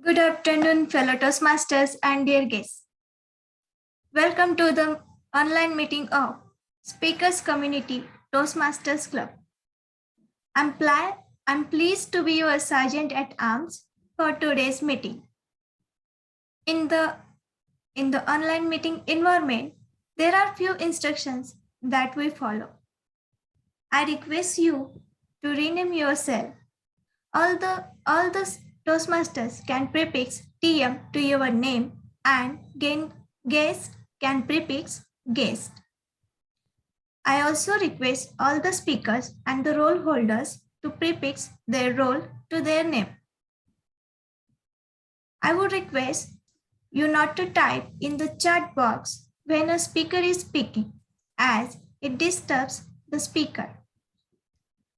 Good afternoon, fellow Toastmasters and dear guests. Welcome to the online meeting of Speakers Community Toastmasters Club. I'm pleased to be your sergeant at arms for today's meeting. In the online meeting environment, there are few instructions that we follow. I request you to rename yourself. All the Toastmasters can prefix TM to your name and guest can prefix guest. I also request all the speakers and the role holders to prefix their role to their name. I would request you not to type in the chat box when a speaker is speaking, as it disturbs the speaker.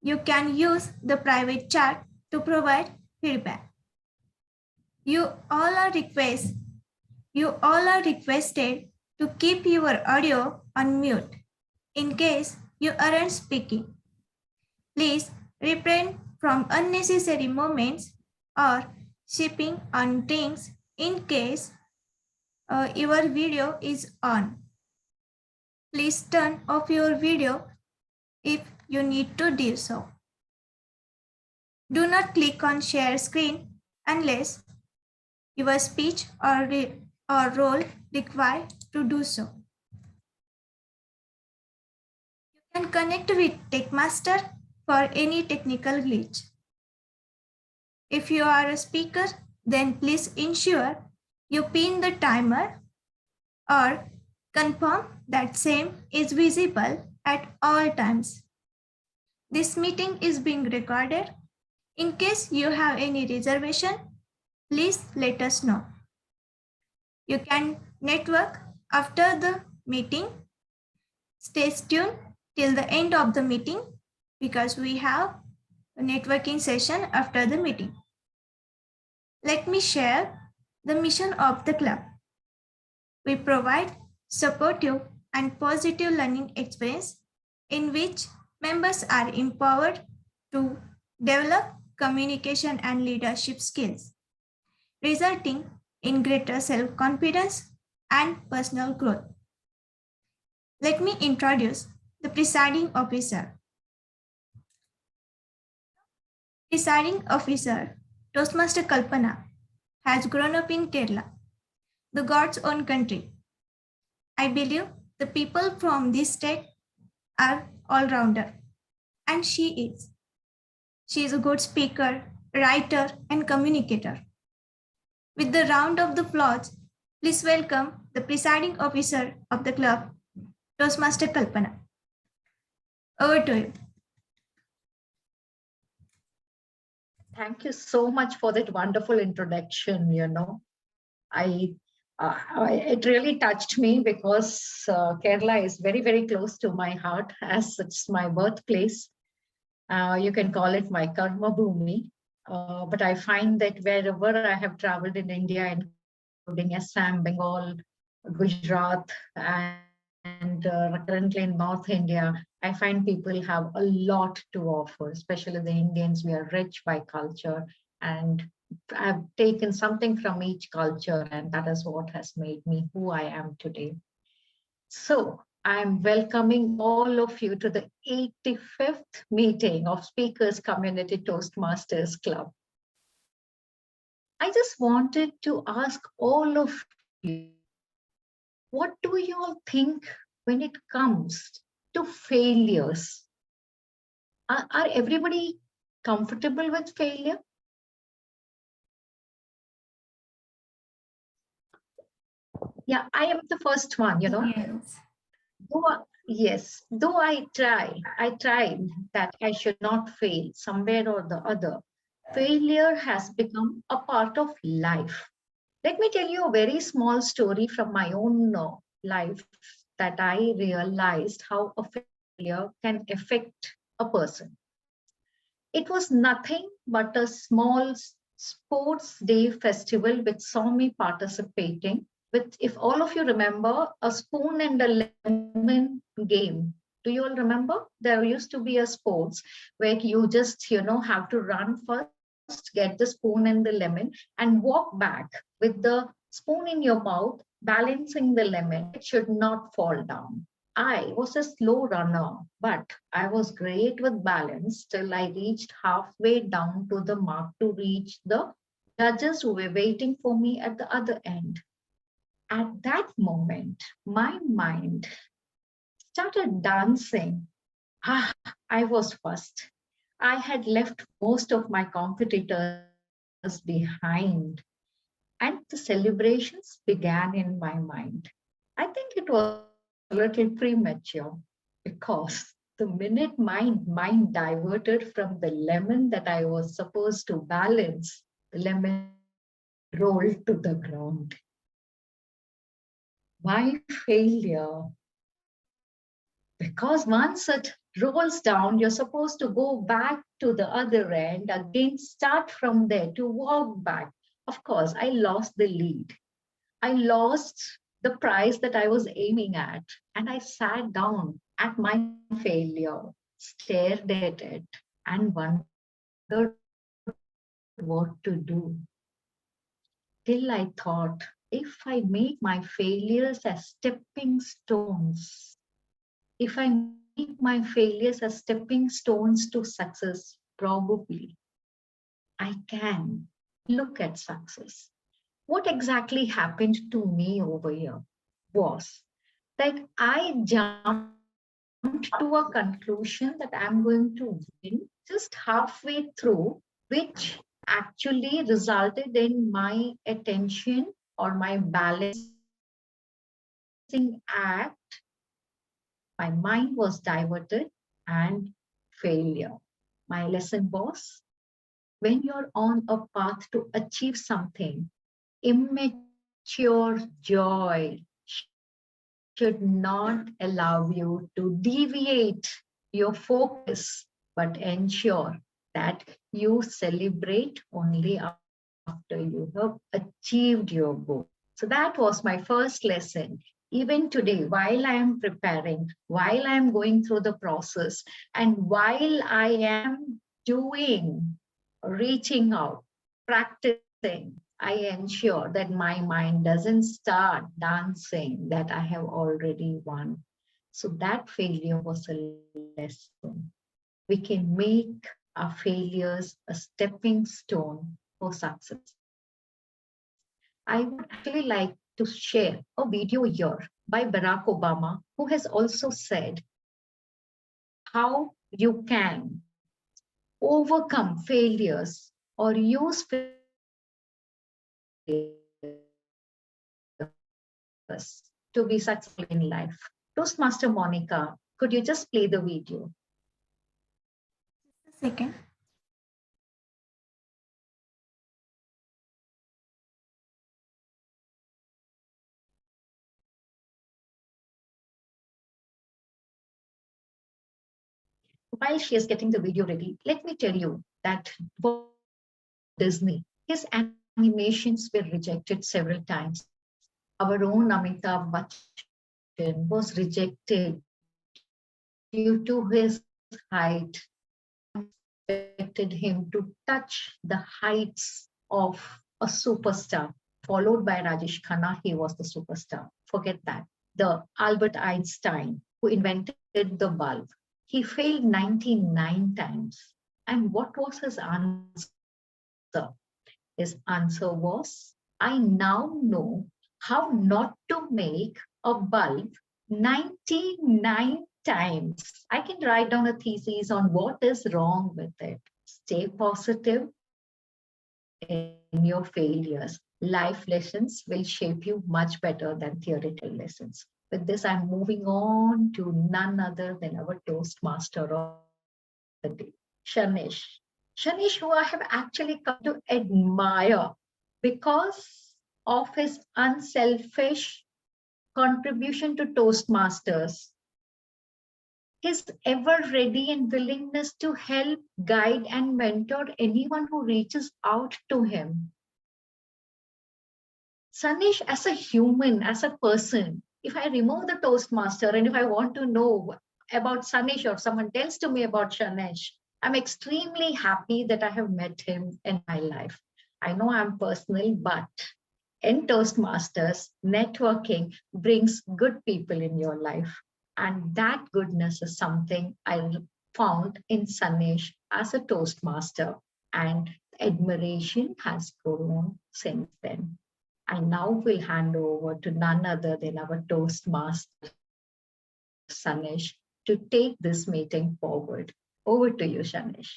You can use the private chat to provide feedback. You all are requested to keep your audio on mute in case you aren't speaking. Please refrain from unnecessary moments or sipping on drinks in case your video is on. Please turn off your video if you need to do so. Do not click on share screen unless your speech or role require to do so. You can connect with TechMaster for any technical glitch. If you are a speaker, then please ensure you pin the timer or confirm that same is visible at all times. This meeting is being recorded. In case you have any reservation, please let us know. You can network after the meeting. Stay tuned till the end of the meeting because we have a networking session after the meeting. Let me share the mission of the club. We provide supportive and positive learning experience in which members are empowered to develop communication and leadership skills, resulting in greater self-confidence and personal growth. Let me introduce the presiding officer. Presiding officer, Toastmaster Kalpana, has grown up in Kerala, the God's own country. I believe the people from this state are all-rounder, and she is. She is a good speaker, writer, and communicator. With the round of applause, please welcome the presiding officer of the club, Toastmaster Kalpana. Over to you. Thank you so much for that wonderful introduction. It really touched me because Kerala is very, very close to my heart as it's my birthplace. You can call it my karma bhumi. But I find that wherever I have traveled in India, including Assam, Bengal, Gujarat, and currently in North India, I find people have a lot to offer, especially the Indians. We are rich by culture, and I've taken something from each culture, and that is what has made me who I am today. So I'm welcoming all of you to the 85th meeting of Speakers Community Toastmasters Club. I just wanted to ask all of you, what do you all think when it comes to failures? Are everybody comfortable with failure? Yeah, I am the first one, Yes. Though I tried that I should not fail somewhere or the other. Failure has become a part of life. Let me tell you a very small story from my own life that I realized how a failure can affect a person. It was nothing but a small sports day festival which saw me participating with, if all of you remember, a spoon and a lemon game. Do you all remember? There used to be a sports where you just, have to run first get the spoon and the lemon and walk back with the spoon in your mouth, balancing the lemon. It should not fall down. I was a slow runner, but I was great with balance till I reached halfway down to the mark to reach the judges who were waiting for me at the other end. At that moment, my mind started dancing. Ah, I was first. I had left most of my competitors behind, and the celebrations began in my mind. I think it was a little premature because the minute my mind diverted from the lemon that I was supposed to balance, the lemon rolled to the ground. My failure, because once it rolls down, you're supposed to go back to the other end, again start from there to walk back. Of course, I lost the lead. I lost the prize that I was aiming at. And I sat down at my failure, stared at it, and wondered what to do. Till I thought, if I make my failures as stepping stones, if I make my failures as stepping stones to success, probably I can look at success. What exactly happened to me over here was that I jumped to a conclusion that I'm going to win just halfway through, which actually resulted in my attention or my balancing act. My mind was diverted and failure. My lesson was, when you're on a path to achieve something, immature joy should not allow you to deviate your focus, but ensure that you celebrate only after you have achieved your goal. So that was my first lesson. Even today, while I am preparing, while I am going through the process, and while I am doing, reaching out, practicing, I ensure that my mind doesn't start dancing that I have already won. So that failure was a lesson. We can make our failures a stepping stone for success. I would actually like to share a video here by Barack Obama, who has also said how you can overcome failures or use failures to be successful in life. Toastmaster Monica, could you just play the video? A second. While she is getting the video ready, let me tell you that Walt Disney, his animations were rejected several times. Our own Amitabh Bachchan was rejected due to his height. No one expected him to touch the heights of a superstar. Followed by Rajesh Khanna, he was the superstar. Forget that. The Albert Einstein, who invented the bulb, he failed 99 times. And what was his answer? His answer was, I now know how not to make a bulb 99 times. I can write down a thesis on what is wrong with it. Stay positive in your failures. Life lessons will shape you much better than theoretical lessons. With this, I'm moving on to none other than our Toastmaster of the day, Shanish. Shanish, who I have actually come to admire because of his unselfish contribution to Toastmasters, his ever ready and willingness to help, guide, and mentor anyone who reaches out to him. Sanish, as a human, as a person, if I remove the Toastmaster and if I want to know about Sanish or someone tells to me about Shanish, I'm extremely happy that I have met him in my life. I know I'm personal, but in Toastmasters, networking brings good people in your life. And that goodness is something I found in Sunish as a Toastmaster. And admiration has grown since then. I now will hand over to none other than our Toastmaster, Sunish, to take this meeting forward. Over to you, Sunish.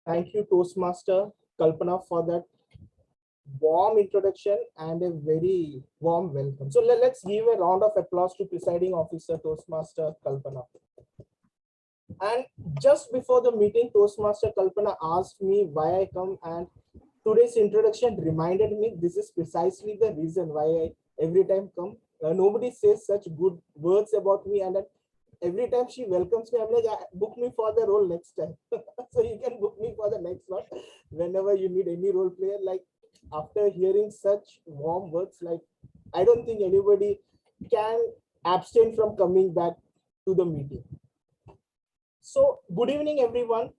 Thank you, Toastmaster Kalpana, for that warm introduction and a very warm welcome. So let's give a round of applause to presiding officer Toastmaster Kalpana. And just before the meeting, Toastmaster Kalpana asked me why I come, and today's introduction reminded me this is precisely the reason why I every time come. Nobody says such good words about me, and every time she welcomes me, I'm like, book me for the role next time. So you can book me for the next one whenever you need any role player. Like, after hearing such warm words, like, I don't think anybody can abstain from coming back to the meeting. So good evening, everyone,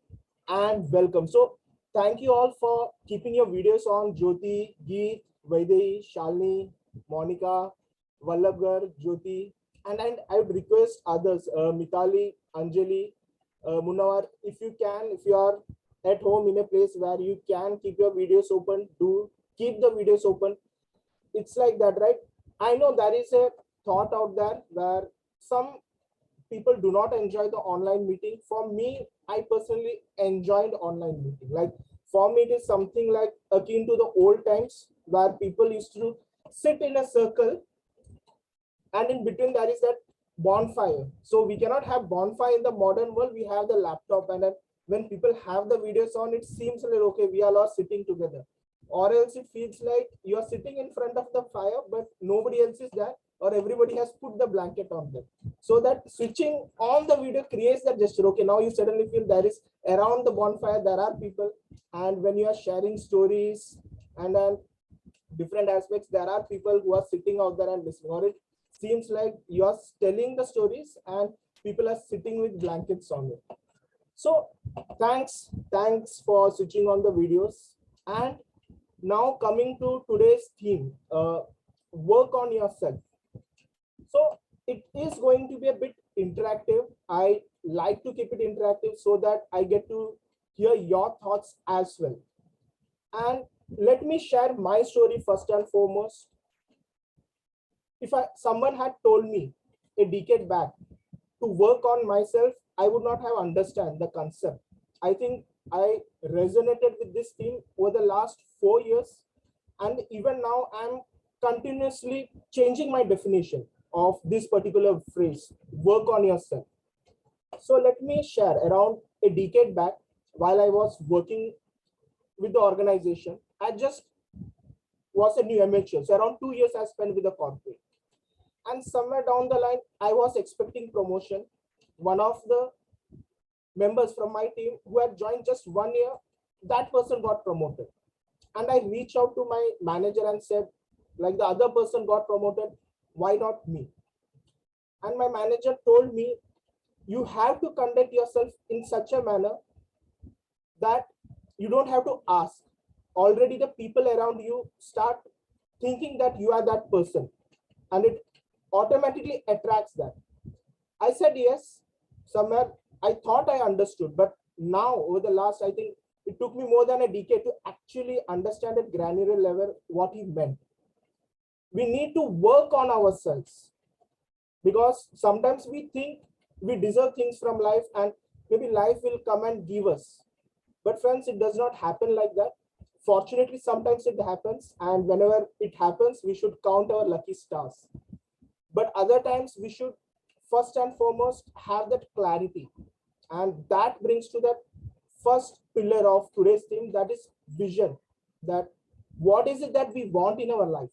and welcome. So thank you all for keeping your videos on. Jyoti, Geet, Vaidehi, Shalini, Monica, Vallabhgar, Jyoti, and I would request others, Mitali, Anjali, Munawar, if you can, if you are at home in a place where you can keep your videos open, do keep the videos open. It's like that, right? I know there is a thought out there where some people do not enjoy the online meeting. For me, I personally enjoyed online meeting. Like, for me, it is something like akin to the old times where people used to sit in a circle, and in between there is that bonfire. So we cannot have bonfire in the modern world. We have the laptop, and then when people have the videos on, it seems like, okay, we are all sitting together. Or else it feels like you are sitting in front of the fire, but nobody else is there, or everybody has put the blanket on them. So that switching on the video creates that gesture. Okay, now you suddenly feel there is around the bonfire, there are people. And when you are sharing stories and then different aspects, there are people who are sitting out there and listening. Or it seems like you are telling the stories and people are sitting with blankets on it. So thanks for switching on the videos. And now coming to today's theme, work on yourself. So it is going to be a bit interactive. I like to keep it interactive so that I get to hear your thoughts as well. And let me share my story first and foremost. If someone had told me a decade back to work on myself, I would not have understood the concept. I think I resonated with this theme over the last 4 years, and even now I'm continuously changing my definition of this particular phrase, work on yourself. So let me share, around a decade back, while I was working with the organization, I just was a new amateur. So around 2 years I spent with the corporate. And somewhere down the line, I was expecting promotion. One of the members from my team who had joined just 1 year, that person got promoted. And I reached out to my manager and said, like, the other person got promoted, why not me? And my manager told me, you have to conduct yourself in such a manner that you don't have to ask. Already the people around you start thinking that you are that person, and it automatically attracts that. I said yes. Somewhere I thought I understood, but now over the last, I think it took me more than a decade to actually understand at granular level what he meant. We need to work on ourselves, because sometimes we think we deserve things from life and maybe life will come and give us. But friends, it does not happen like that. Fortunately, sometimes it happens, and whenever it happens, we should count our lucky stars. But other times we should first and foremost have that clarity. And that brings to that first pillar of today's theme, that is vision. That what is it that we want in our life?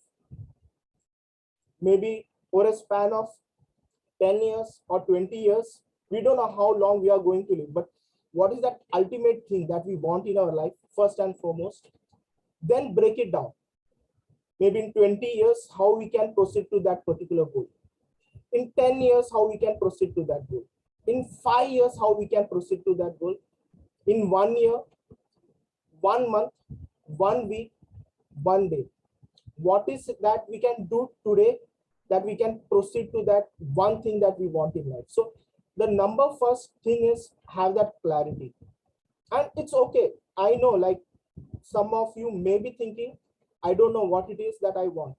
Maybe over a span of 10 years or 20 years, we don't know how long we are going to live, but what is that ultimate thing that we want in our life first and foremost? Then break it down. Maybe in 20 years, how we can proceed to that particular goal. In 10 years, how we can proceed to that goal. in 5 years, how we can proceed to that goal, in 1 year, 1 month, 1 week, 1 day. What is it that we can do today that we can proceed to that one thing that we want in life? So the number first thing is have that clarity. And it's okay. I know, like, some of you may be thinking, I don't know what it is that I want.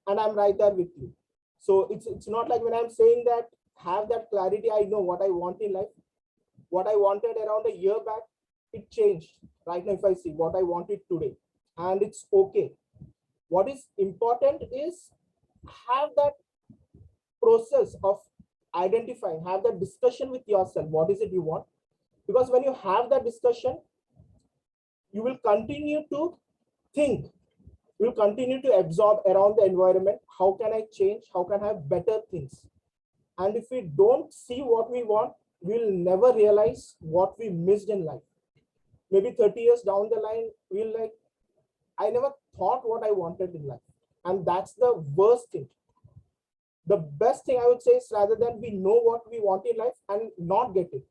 And I'm right there with you. So it's not like when I'm saying that have that clarity, I know what I want in life. What I wanted around a year back, it changed. Right now, if I see what I wanted today, and it's okay. What is important is have that process of identifying, have that discussion with yourself. What is it you want? Because when you have that discussion, you will continue to think, you will continue to absorb around the environment. How can I change? How can I have better things? And if we don't see what we want, we'll never realize what we missed in life. Maybe 30 years down the line, we'll like, I never thought what I wanted in life. And that's the worst thing. The best thing I would say is rather than we know what we want in life and not get it.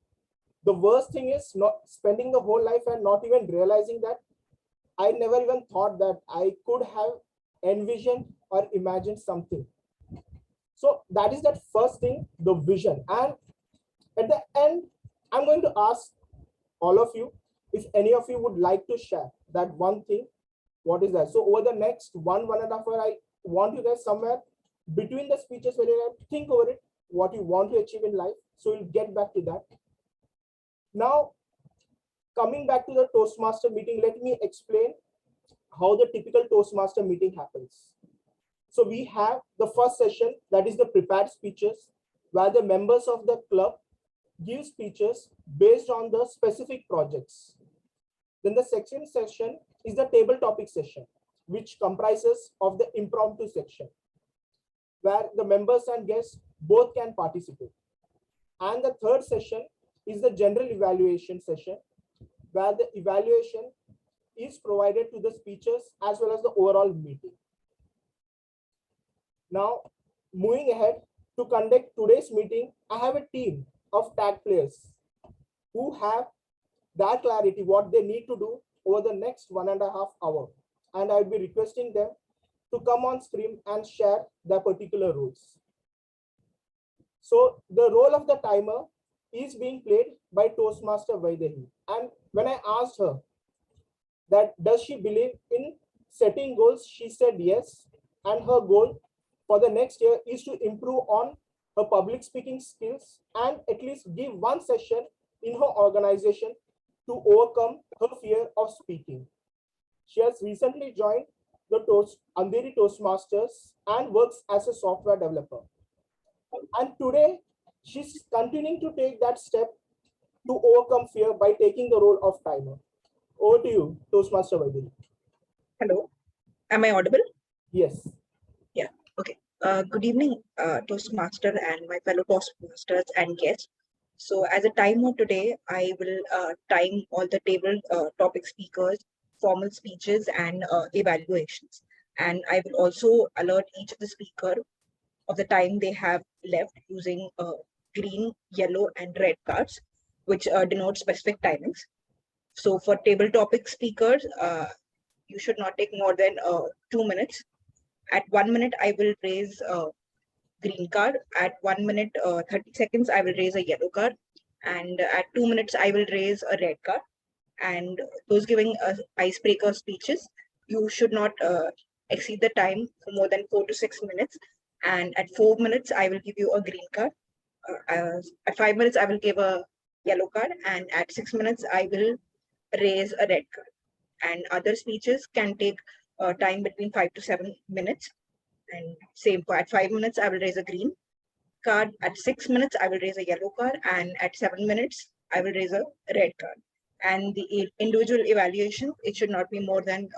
The worst thing is not spending the whole life and not even realizing that I never even thought that I could have envisioned or imagined something. So that is that first thing, the vision. And at the end, I'm going to ask all of you, if any of you would like to share that one thing, what is that? So over the next 1.5 hours, I want you guys somewhere between the speeches, when you think over it, what you want to achieve in life. So we'll get back to that. Now, coming back to the Toastmaster meeting, let me explain how the typical Toastmaster meeting happens. So we have the first session, that is the prepared speeches, where the members of the club give speeches based on the specific projects. Then the second session is the table topic session, which comprises of the impromptu section, where the members and guests both can participate. And the third session is the general evaluation session, where the evaluation is provided to the speakers as well as the overall meeting. Now, moving ahead to conduct today's meeting, I have a team of tag players who have that clarity, what they need to do over the next 1.5 hours. And I'll be requesting them to come on screen and share their particular roles. So the role of the timer is being played by Toastmaster Vaidehi. And when I asked her that does she believe in setting goals, she said yes. And her goal for the next year is to improve on her public speaking skills and at least give one session in her organization to overcome her fear of speaking. She has recently joined the Andheri Toastmasters and works as a software developer. And today, she's continuing to take that step to overcome fear by taking the role of timer. Over to you, Toastmaster Vaidini. Hello, am I audible? Yes. Yeah, okay. Good evening, Toastmaster and my fellow Toastmasters and guests. So as a timer today, I will time all the table topic speakers, formal speeches and evaluations. And I will also alert each of the speaker of the time they have left using green, yellow and red cards, which denote specific timings. So for table topic speakers, you should not take more than 2 minutes. At 1 minute, I will raise a green card. At 1 minute, 30 seconds, I will raise a yellow card. And at 2 minutes, I will raise a red card. And those giving icebreaker speeches, you should not exceed the time for more than 4 to 6 minutes. And at 4 minutes, I will give you a green card. At 5 minutes, I will give a yellow card. And at 6 minutes, I will raise a red card. And other speeches can take time between 5 to 7 minutes. And same for at 5 minutes, I will raise a green card. At 6 minutes, I will raise a yellow card. And at 7 minutes, I will raise a red card. And the individual evaluation, it should not be more than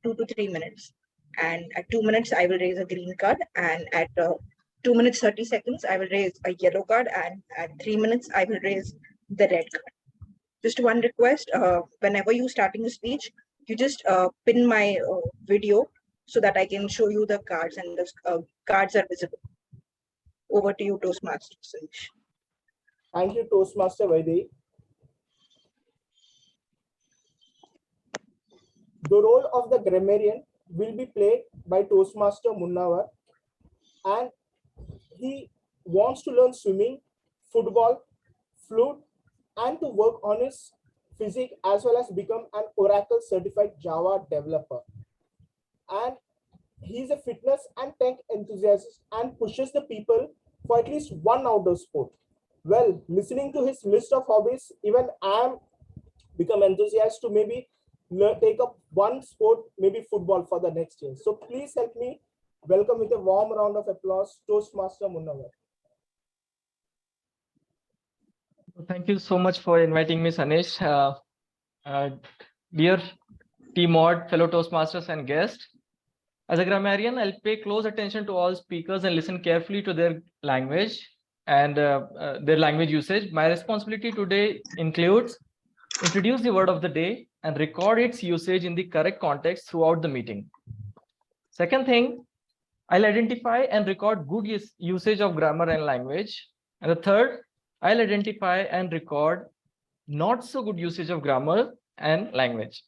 2 to 3 minutes. And at 2 minutes, I will raise a green card. And at 2 minutes, 30 seconds, I will raise a yellow card. And at 3 minutes, I will raise the red card. Just one request, whenever you starting a speech, you just pin my video so that I can show you the cards and the cards are visible. Over to you, Toastmasters. Thank you, Toastmaster Vaidhi. The role of the grammarian will be played by Toastmaster Munawar, and he wants to learn swimming, football, flute, and to work on his physics as well as become an Oracle certified Java developer. And he's a fitness and tech enthusiast and pushes the people for at least one outdoor sport. Well, listening to his list of hobbies, even I am become enthusiastic to maybe take up one sport, maybe football for the next year. So please help me welcome with a warm round of applause, Toastmaster Munawar. Thank you so much for inviting me, Sunish. Dear TMOD, fellow Toastmasters and guests, as a grammarian, I'll pay close attention to all speakers and listen carefully to their language and their language usage. My responsibility today includes introduce the word of the day and record its usage in the correct context throughout the meeting. Second thing, I'll identify and record good usage of grammar and language. And the third, I'll identify and record not so good usage of grammar and language.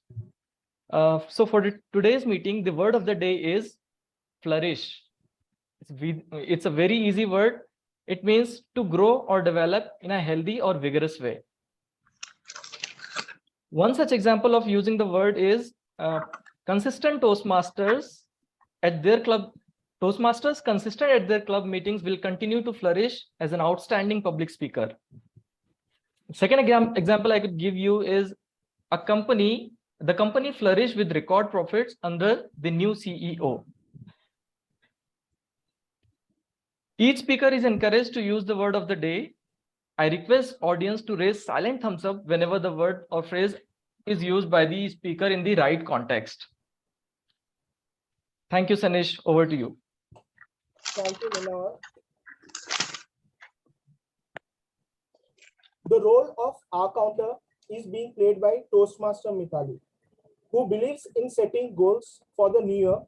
So for today's meeting, the word of the day is flourish. It's a very easy word. It means to grow or develop in a healthy or vigorous way. One such example of using the word is consistent Toastmasters at their club. Toastmasters consistent at their club meetings will continue to flourish as an outstanding public speaker. Second example I could give you is the company flourished with record profits under the new CEO. Each speaker is encouraged to use the word of the day. I request audience to raise silent thumbs up whenever the word or phrase is used by the speaker in the right context. Thank you, Sunish. Over to you. Thank you, Munawar. The role of our counter is being played by Toastmaster Mithali, who believes in setting goals for the new year.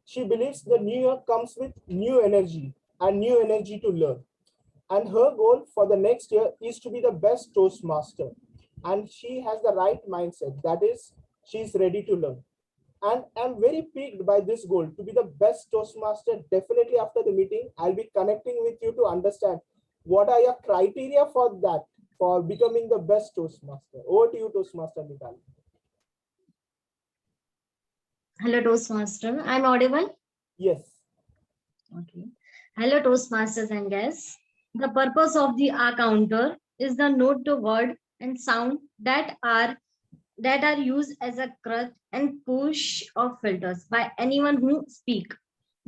She believes the new year comes with new energy and new energy to learn. And her goal for the next year is to be the best Toastmaster. And she has the right mindset. That is, she's ready to learn. And I'm very piqued by this goal to be the best Toastmaster. Definitely after the meeting, I'll be connecting with you to understand what are your criteria for that, for becoming the best Toastmaster. Over to you, Toastmaster Mithali. Hello, Toastmaster. I'm audible? Yes. Okay. Hello, Toastmasters and guests. The purpose of the R counter is the note to word and sound that are used as a crutch and push of filters by anyone who speak.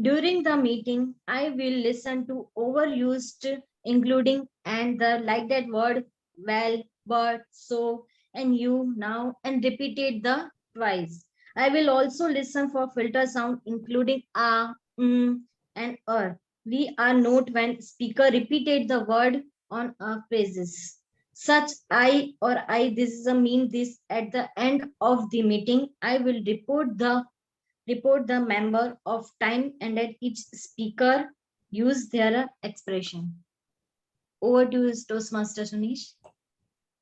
During the meeting, I will listen to overused, including and the like that word, well, but, so, and you, now, and repeated the twice. I will also listen for filter sound, including and We are note when speaker repeated the word on phrases. Such I or I, this is a mean this at the end of the meeting. I will report the member of time and let each speaker use their expression. Over to you, Toastmaster Sunish.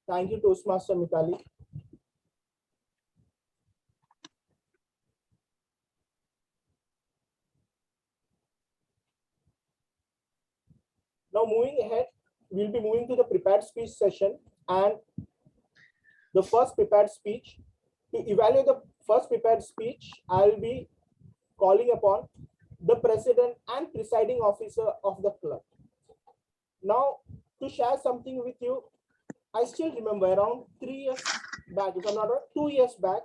Thank you, Toastmaster Mithali. Now moving ahead, we'll be moving to the prepared speech session, and the first prepared speech. To evaluate the first prepared speech, I'll be calling upon the president and presiding officer of the club. Now, to share something with you, I still remember around 3 years back, if I'm not wrong, 2 years back,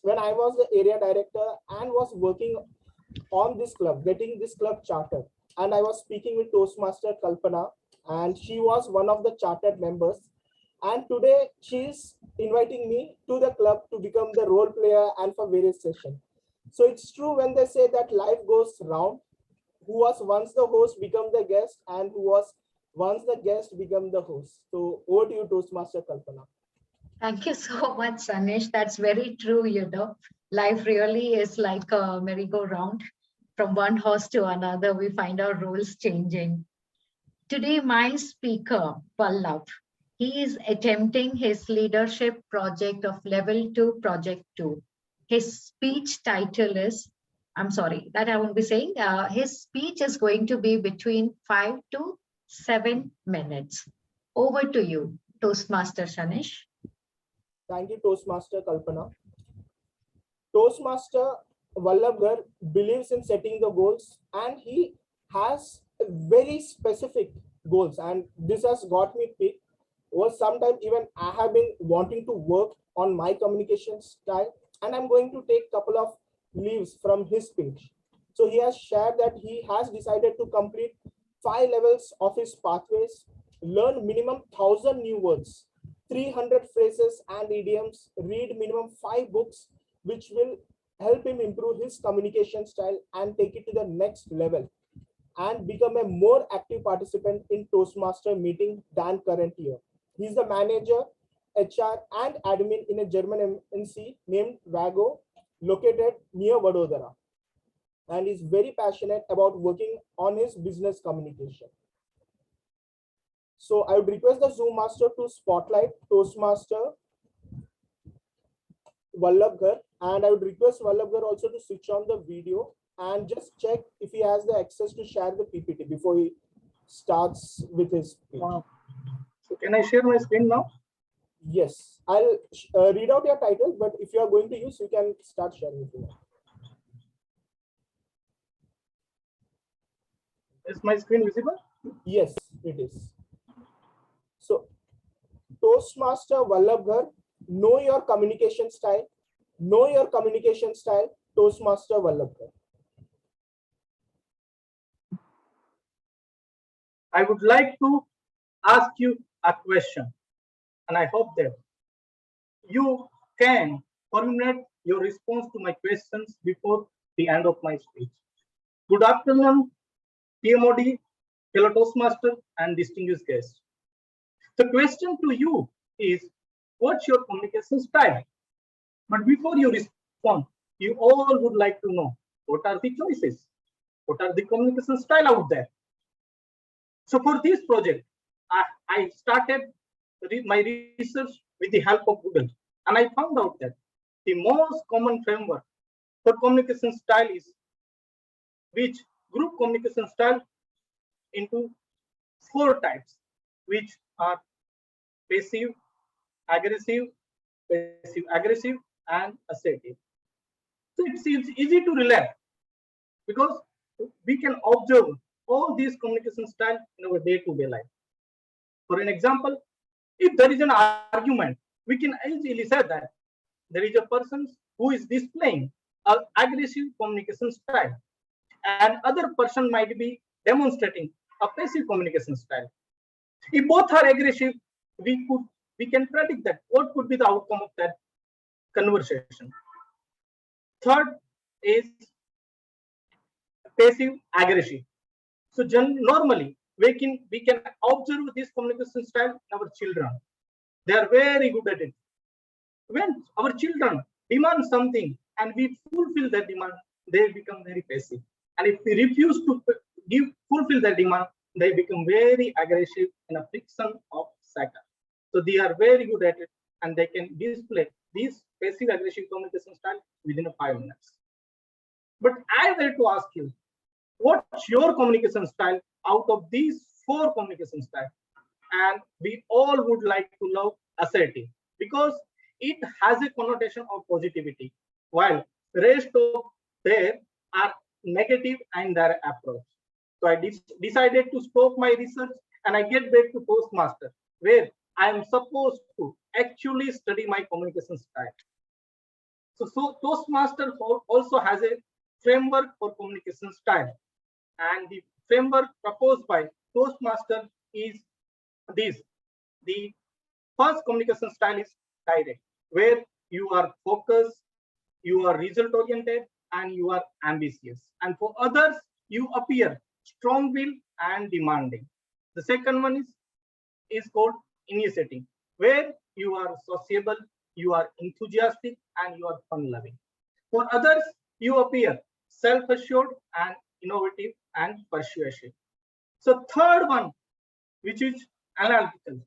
when I was the area director and was working on this club, getting this club chartered. And I was speaking with Toastmaster Kalpana, and she was one of the chartered members. And today she's inviting me to the club to become the role player and for various sessions. So it's true when they say that life goes round. Who was once the host become the guest, and who was once the guest become the host. So over to you, Toastmaster Kalpana. Thank you so much, Sunish. That's very true, you know. Life really is like a merry-go-round. From one horse to another, we find our roles changing. Today, my speaker, Pallav, He is attempting his leadership project of level 2, project 2. His speech title is, I'm sorry, that I won't be saying. His speech is going to be between 5 to 7 minutes. Over to you, Toastmaster Sunish. Thank you, Toastmaster Kalpana. Toastmaster Vallabhgar believes in setting the goals, and he has very specific goals, and this has got me picked. Was sometime even I have been wanting to work on my communication style, and I'm going to take a couple of leaves from his page. So he has shared that he has decided to complete 5 levels of his pathways, learn minimum 1,000 new words, 300 phrases and idioms, read minimum 5 books, which will help him improve his communication style and take it to the next level and become a more active participant in Toastmaster meeting than current year. He's the manager, HR, and admin in a German MNC named Vago, located near Vadodara, and is very passionate about working on his business communication. So I would request the Zoom master to spotlight Toastmaster Vallabhgar, and I would request Vallabhgar also to switch on the video and just check if he has the access to share the PPT before he starts with his speech. So can I share my screen now? Yes, I'll read out your title, but if you are going to use, you can start sharing it. Is my screen visible? Yes, it is. So, Toastmaster Vallabhgar, know your communication style. Know your communication style, Toastmaster Vallabhgar. I would like to ask you a question, and I hope that you can formulate your response to my questions before the end of my speech. Good afternoon, TMOD, fellow Toastmaster, and distinguished guests. The question to you is, what's your communication style? But before you respond, you all would like to know, what are the choices? What are the communication style out there? So for this project, I started my research with the help of Google, and I found out that the most common framework for communication style is which group communication style into 4 types, which are passive, aggressive, and assertive. So it's easy to relate because we can observe all these communication styles in our day-to-day life. For an example, if there is an argument, we can easily say that there is a person who is displaying an aggressive communication style, and other person might be demonstrating a passive communication style. If both are aggressive, we can predict that what could be the outcome of that conversation. Third is passive aggressive. So normally we can observe this communication style in our children. They are very good at it. When our children demand something and we fulfill that demand, they become very passive. And if we refuse to fulfill that demand, they become very aggressive in a friction of second. So they are very good at it, and they can display this passive aggressive communication style within 5 minutes. But I would like to ask you, what's your communication style out of these 4 communication styles? And we all would like to love assertive because it has a connotation of positivity, while rest of there are negative in their approach. So I decided to stop my research and I get back to Toastmaster, where I am supposed to actually study my communication style. So Toastmaster also has a framework for communication style, and the framework proposed by Toastmaster is this. The first communication style is direct, where you are focused, you are result oriented, and you are ambitious. And for others, you appear strong-willed and demanding. The second one is called initiating, where you are sociable, you are enthusiastic, and you are fun-loving. For others, you appear self-assured and innovative and persuasive. So third one, which is analytical,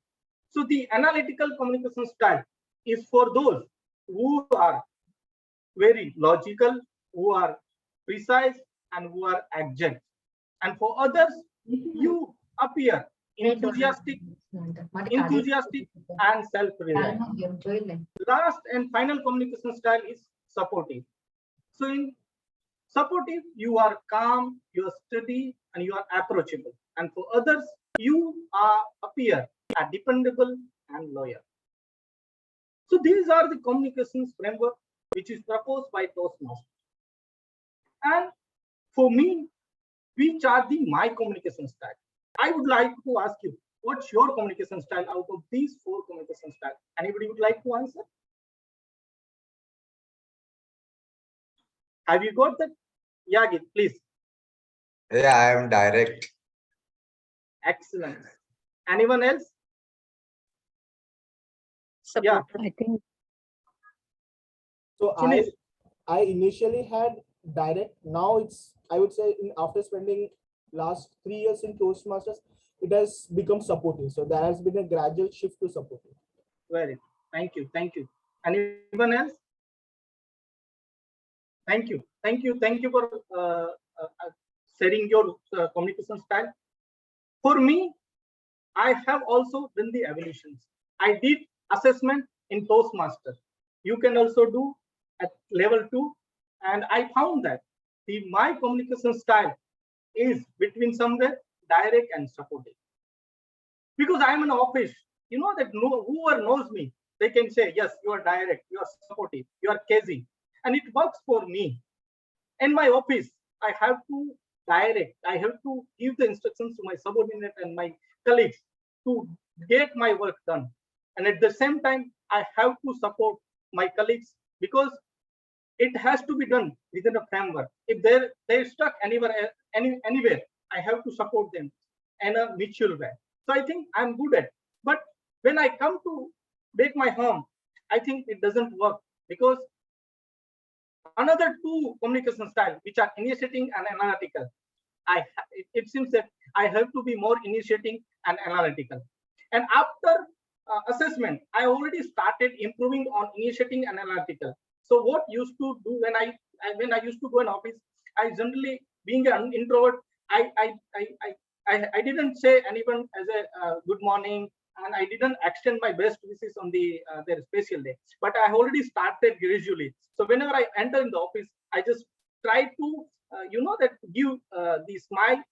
So the analytical communication style is for those who are very logical, who are precise, and who are exact. And for others, you appear enthusiastic and self-reliant. Last and final communication style is supportive. So in supportive, you are calm, you are steady, and you are approachable. And for others, you appear dependable and loyal. So these are the communications framework which is proposed by Toastmasters. And for me, we chart the my communication style. I would like to ask you, what's your communication style out of these 4 communication styles? Anybody would like to answer? Have you got that? Yagit, please. Yeah, I am direct. Excellent. Anyone else? Support. Yeah. I think So I initially had direct. Now it's, I would say, after spending last 3 years in Toastmasters, it has become supportive. So there has been a gradual shift to supportive. Very good. Thank you. Thank you. Anyone else? Thank you. Thank you. Thank you for sharing your communication style. For me, I have also done the evaluations. I did assessment in Toastmasters. You can also do at level 2. And I found that my communication style is between somewhere direct and supportive. Because I'm an office, you know that whoever knows me, they can say, yes, you are direct, you are supportive, you are cagey. And it works for me. In my office, I have to direct, I have to give the instructions to my subordinate and my colleagues to get my work done. And at the same time, I have to support my colleagues because it has to be done within a framework. If they're stuck anywhere, I have to support them in a mutual way. So I think I'm good at it. But when I come to make my home, I think it doesn't work because another 2 communication styles, which are initiating and analytical, it seems that I have to be more initiating and analytical. And after assessment, I already started improving on initiating and analytical. So what used to do when I used to go in office, I generally, being an introvert, I didn't say anyone as a good morning, and I didn't extend my best wishes on their special day. But I already started gradually. So whenever I enter in the office, I just try to give the smile,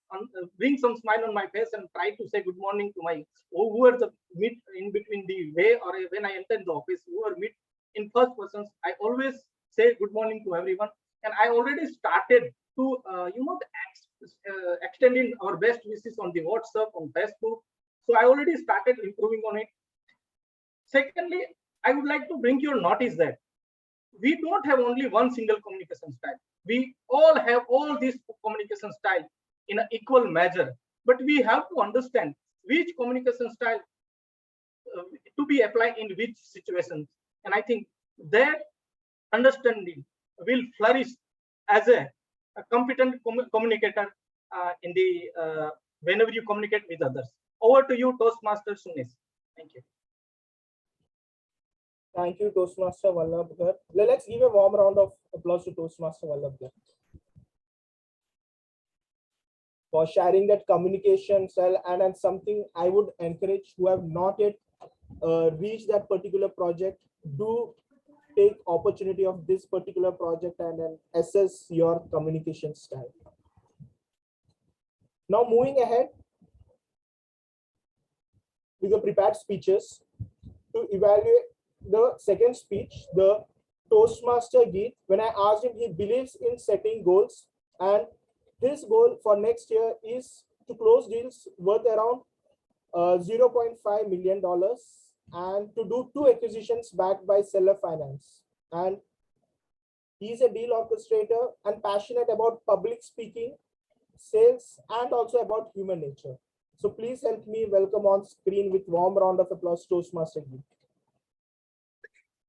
bring some smile on my face, and try to say good morning to my whoever meet in between the way, or when I enter in the office, whoever meet in first persons, I always say good morning to everyone. And I already started to extending our best wishes on the WhatsApp, on Facebook. So I already started improving on it. Secondly, I would like to bring your notice that we don't have only one single communication style. We all have all these communication style in an equal measure, but we have to understand which communication style to be applied in which situations. And I think that understanding will flourish as a competent communicator in the whenever you communicate with others. Over to you, Toastmasters Sunish. Thank you. Thank you, Toastmaster Vallabh. Let's give a warm round of applause to Toastmaster Vallabh for sharing that communication style. And something I would encourage who have not yet reached that particular project, do take opportunity of this particular project and then assess your communication style. Now moving ahead with the prepared speeches to evaluate the second speech, the Toastmaster Geet. When I asked him, he believes in setting goals, and his goal for next year is to close deals worth around $0.5 million and to do 2 acquisitions backed by seller finance. And he's a deal orchestrator and passionate about public speaking, sales, and also about human nature. So please help me welcome on screen with warm round of applause Toastmaster Geet.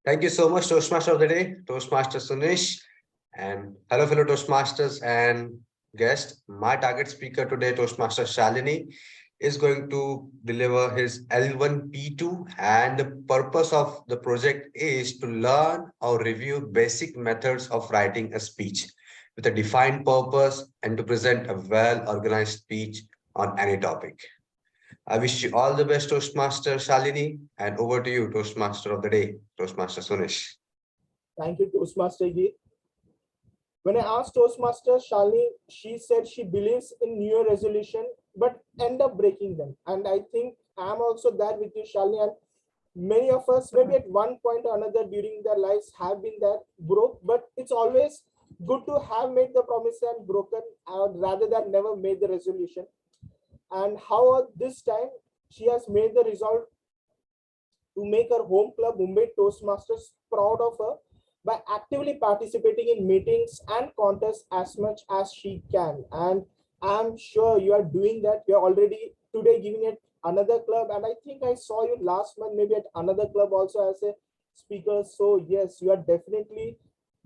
Thank you so much, Toastmaster of the Day, Toastmaster Sunish. And hello, fellow Toastmasters and guest. My target speaker today, Toastmaster Shalini. is going to deliver his L1 P2, and the purpose of the project is to learn or review basic methods of writing a speech with a defined purpose and to present a well-organized speech on any topic. I wish you all the best, Toastmaster Shalini, and over to you, Toastmaster of the day, Toastmaster Sunish. Thank you, Toastmaster Ji. When I asked Toastmaster Shalini, she said she believes in New Year resolution, but end up breaking them. And I think I'm also there with you, Shalini. And many of us, maybe at one point or another during their lives, have been that broke. But it's always good to have made the promise and broken, rather than never made the resolution. And how this time she has made the resolve to make her home club, Mumbai Toastmasters, proud of her by actively participating in meetings and contests as much as she can. And I'm sure you are doing that. You're already today giving it another club. And I think I saw you last month, maybe at another club also as a speaker. So yes, you are definitely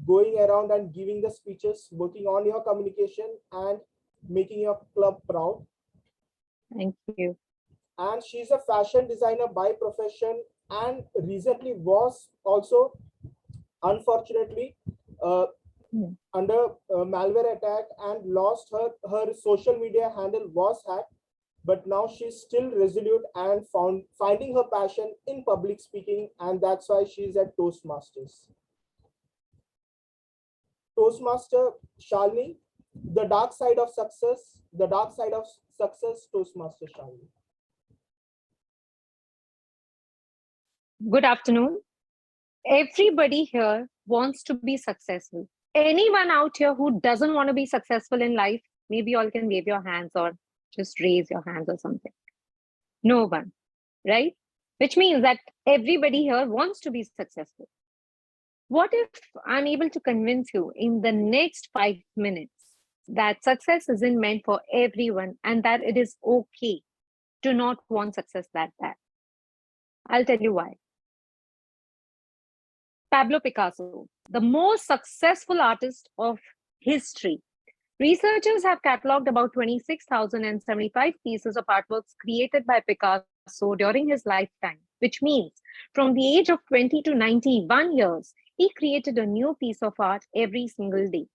going around and giving the speeches, working on your communication and making your club proud. Thank you. And she's a fashion designer by profession, and recently was also unfortunately under malware attack and lost her social media handle was hacked, but now she's still resolute and finding her passion in public speaking, and that's why she's at Toastmasters. Toastmaster Shalini, the dark side of success, Toastmaster Shalini. Good afternoon. Everybody here wants to be successful. Anyone out here who doesn't want to be successful in life, maybe you all can wave your hands or just raise your hands or something. No one, right? Which means that everybody here wants to be successful. What if I'm able to convince you in the next 5 minutes that success isn't meant for everyone and that it is okay to not want success that bad? I'll tell you why. Pablo Picasso, the most successful artist of history. Researchers have catalogued about 26,075 pieces of artworks created by Picasso during his lifetime, which means from the age of 20 to 91 years, he created a new piece of art every single day.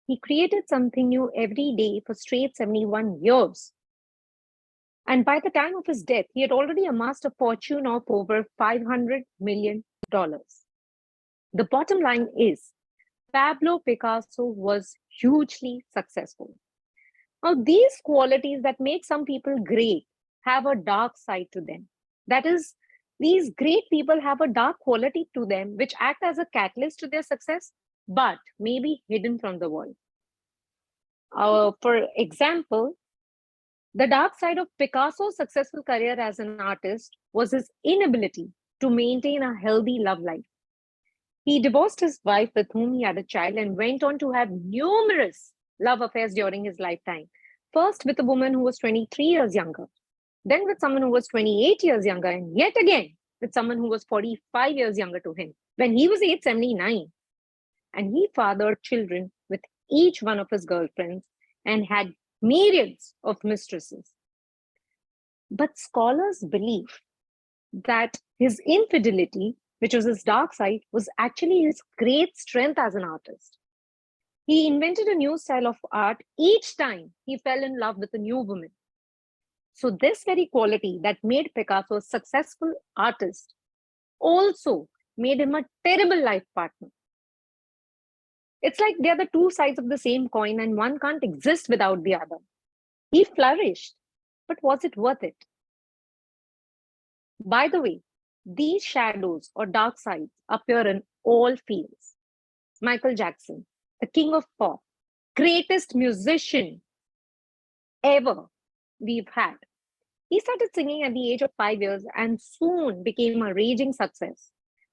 He created something new every day for straight 71 years. And by the time of his death, he had already amassed a fortune of over $500 million. The bottom line is, Pablo Picasso was hugely successful. Now, these qualities that make some people great have a dark side to them. That is, these great people have a dark quality to them which act as a catalyst to their success, but may be hidden from the world. For example, the dark side of Picasso's successful career as an artist was his inability to maintain a healthy love life. He divorced his wife with whom he had a child and went on to have numerous love affairs during his lifetime. First with a woman who was 23 years younger, then with someone who was 28 years younger, and yet again with someone who was 45 years younger to him when he was age 79. And he fathered children with each one of his girlfriends and had myriads of mistresses. But scholars believe that his infidelity, which was his dark side, was actually his great strength as an artist. He invented a new style of art each time he fell in love with a new woman. So this very quality that made Picasso a successful artist also made him a terrible life partner. It's like they're the two sides of the same coin and one can't exist without the other. He flourished, but was it worth it? By the way, these shadows or dark sides appear in all fields. Michael Jackson, the king of pop, greatest musician ever we've had. He started singing at the age of 5 years and soon became a raging success.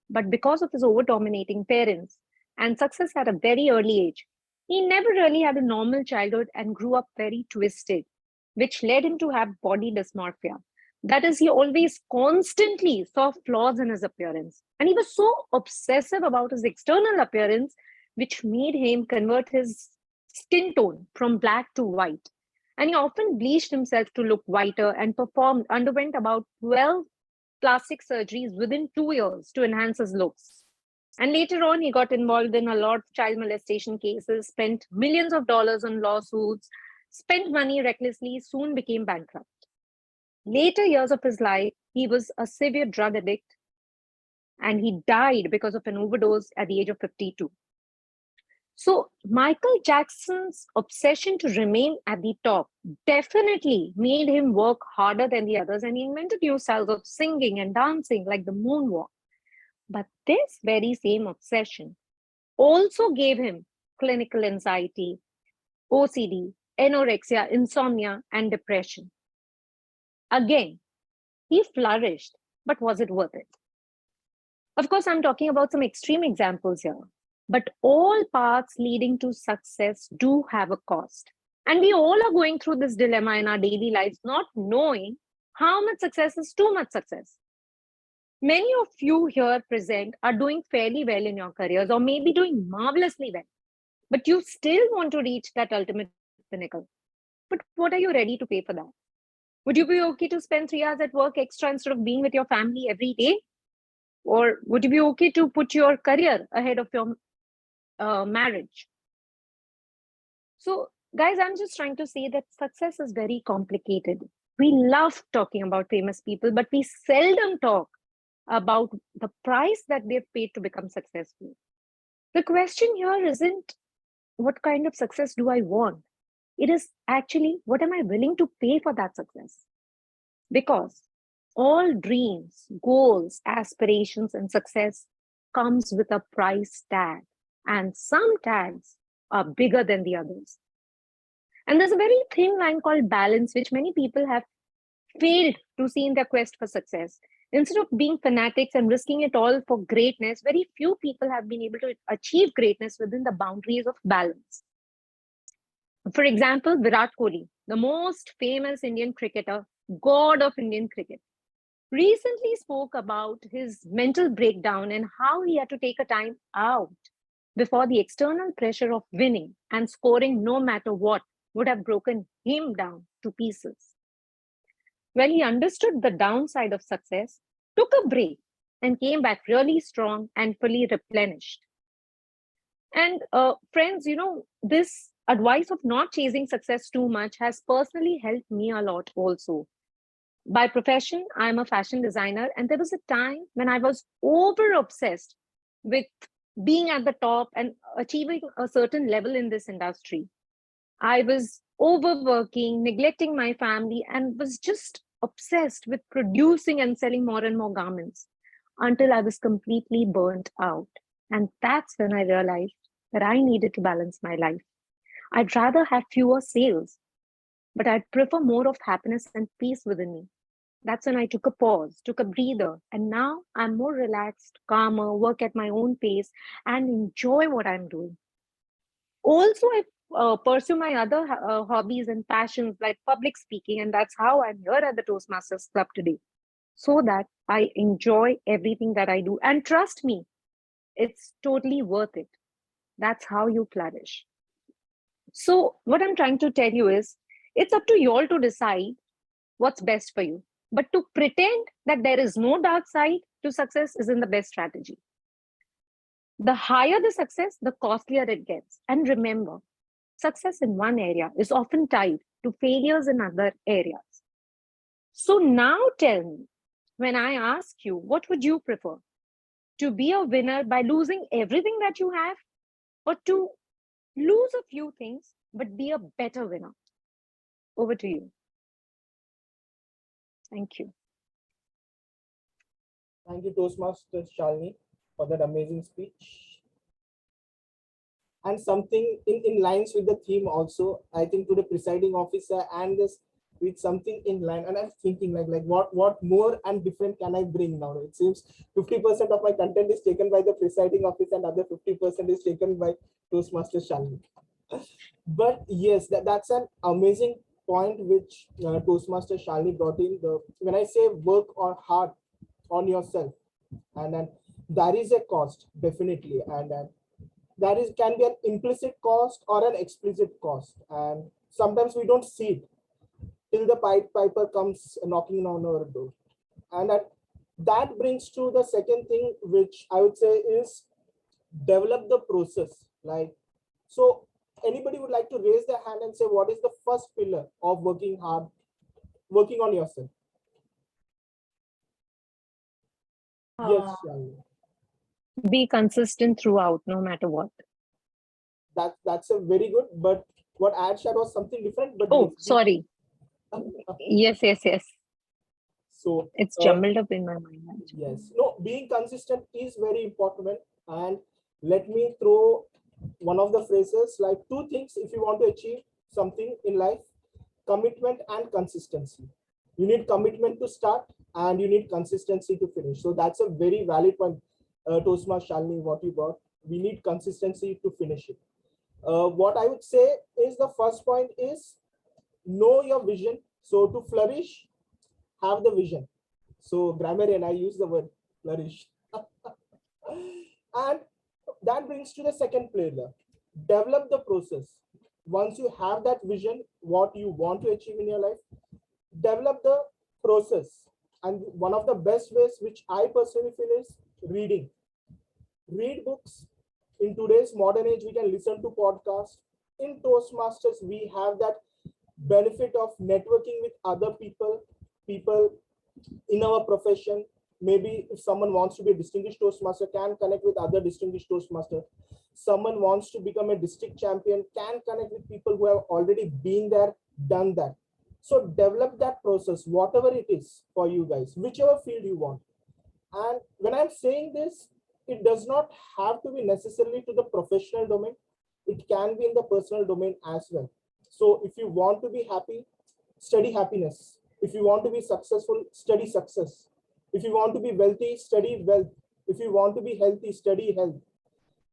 But because of his over-dominating parents and success at a very early age, he never really had a normal childhood and grew up very twisted, which led him to have body dysmorphia. That is, he always constantly saw flaws in his appearance. And he was so obsessive about his external appearance, which made him convert his skin tone from black to white. And he often bleached himself to look whiter and underwent about 12 plastic surgeries within 2 years to enhance his looks. And later on, he got involved in a lot of child molestation cases, spent millions of dollars on lawsuits, spent money recklessly, soon became bankrupt. Later years of his life, he was a severe drug addict and he died because of an overdose at the age of 52. So Michael Jackson's obsession to remain at the top definitely made him work harder than the others, and he invented new styles of singing and dancing like the moonwalk. But this very same obsession also gave him clinical anxiety, OCD, anorexia, insomnia, and depression. Again, he flourished, but was it worth it? Of course, I'm talking about some extreme examples here, but all paths leading to success do have a cost. And we all are going through this dilemma in our daily lives, not knowing how much success is too much success. Many of you here present are doing fairly well in your careers or maybe doing marvelously well, but you still want to reach that ultimate pinnacle. But what are you ready to pay for that? Would you be okay to spend 3 hours at work extra instead of being with your family every day? Or would you be okay to put your career ahead of your marriage? So, guys, I'm just trying to say that success is very complicated. We love talking about famous people, but we seldom talk about the price that they've paid to become successful. The question here isn't what kind of success do I want? It is actually, what am I willing to pay for that success? Because all dreams, goals, aspirations, and success comes with a price tag. And some tags are bigger than the others. And there's a very thin line called balance, which many people have failed to see in their quest for success. Instead of being fanatics and risking it all for greatness, very few people have been able to achieve greatness within the boundaries of balance. For example, Virat Kohli, the most famous Indian cricketer, god of Indian cricket, recently spoke about his mental breakdown and how he had to take a time out before the external pressure of winning and scoring no matter what would have broken him down to pieces. When he understood the downside of success, took a break and came back really strong and fully replenished. And friends, this advice of not chasing success too much has personally helped me a lot also. By profession, I'm a fashion designer, and there was a time when I was over obsessed with being at the top and achieving a certain level in this industry. I was overworking, neglecting my family, and was just obsessed with producing and selling more and more garments until I was completely burnt out. And that's when I realized that I needed to balance my life. I'd rather have fewer sales, but I'd prefer more of happiness and peace within me. That's when I took a pause, took a breather, and now I'm more relaxed, calmer, work at my own pace, and enjoy what I'm doing. Also, I pursue my other hobbies and passions like public speaking, and that's how I'm here at the Toastmasters Club today, so that I enjoy everything that I do. And trust me, it's totally worth it. That's how you flourish. So what I'm trying to tell you is, it's up to you all to decide what's best for you. But to pretend that there is no dark side to success isn't the best strategy. The higher the success, the costlier it gets. And remember, success in one area is often tied to failures in other areas. So now tell me, when I ask you, what would you prefer? To be a winner by losing everything that you have, or to lose a few things but be a better winner? Over to you. Thank you. Thank you, Toastmaster Shalini, for that amazing speech. And something in lines with the theme also, I think, to the presiding officer and this with something in line. And I'm thinking like what more and different can I bring now? It seems 50% of my content is taken by the presiding officer and other 50% is taken by Toastmaster Shalini. But yes, that's an amazing point which Toastmaster Shalini brought in. When I say work or hard on yourself, and then there is a cost, definitely, and there can be an implicit cost or an explicit cost. And sometimes we don't see it till the piper comes knocking on our door. And that brings to the second thing, which I would say is develop the process. Like, so anybody would like to raise their hand and say, what is the first pillar of working hard, working on yourself? Yes, Shalini. Be consistent throughout, no matter what. That's a very good, but what I had shared was something different. But Oh, yes, sorry. Yes. so It's jumbled up in my mind. Actually. yes, no, being consistent is very important. And let me throw one of the phrases, like two things if you want to achieve something in life: commitment and consistency. You need commitment to start and you need consistency to finish. So that's a very valid point, Toastmaster Shalini, what you brought. We need consistency to finish it. What I would say is the first point is know your vision. So to flourish, have the vision. So grammarian, I use the word flourish. And that brings to the second pillar: develop the process. Once you have that vision, what you want to achieve in your life, develop the process. And one of the best ways, which I personally feel, is reading. Read books. In today's modern age, we can listen to podcasts. In Toastmasters, we have that benefit of networking with other people in our profession. Maybe if someone wants to be a distinguished Toastmaster, can connect with other distinguished Toastmasters. Someone wants to become a district champion, can connect with people who have already been there, done that. So develop that process, whatever it is for you guys, whichever field you want. And when I'm saying this, it does not have to be necessarily to the professional domain. It can be in the personal domain as well. So if you want to be happy, study happiness. If you want to be successful, study success. If you want to be wealthy, study wealth. If you want to be healthy, study health.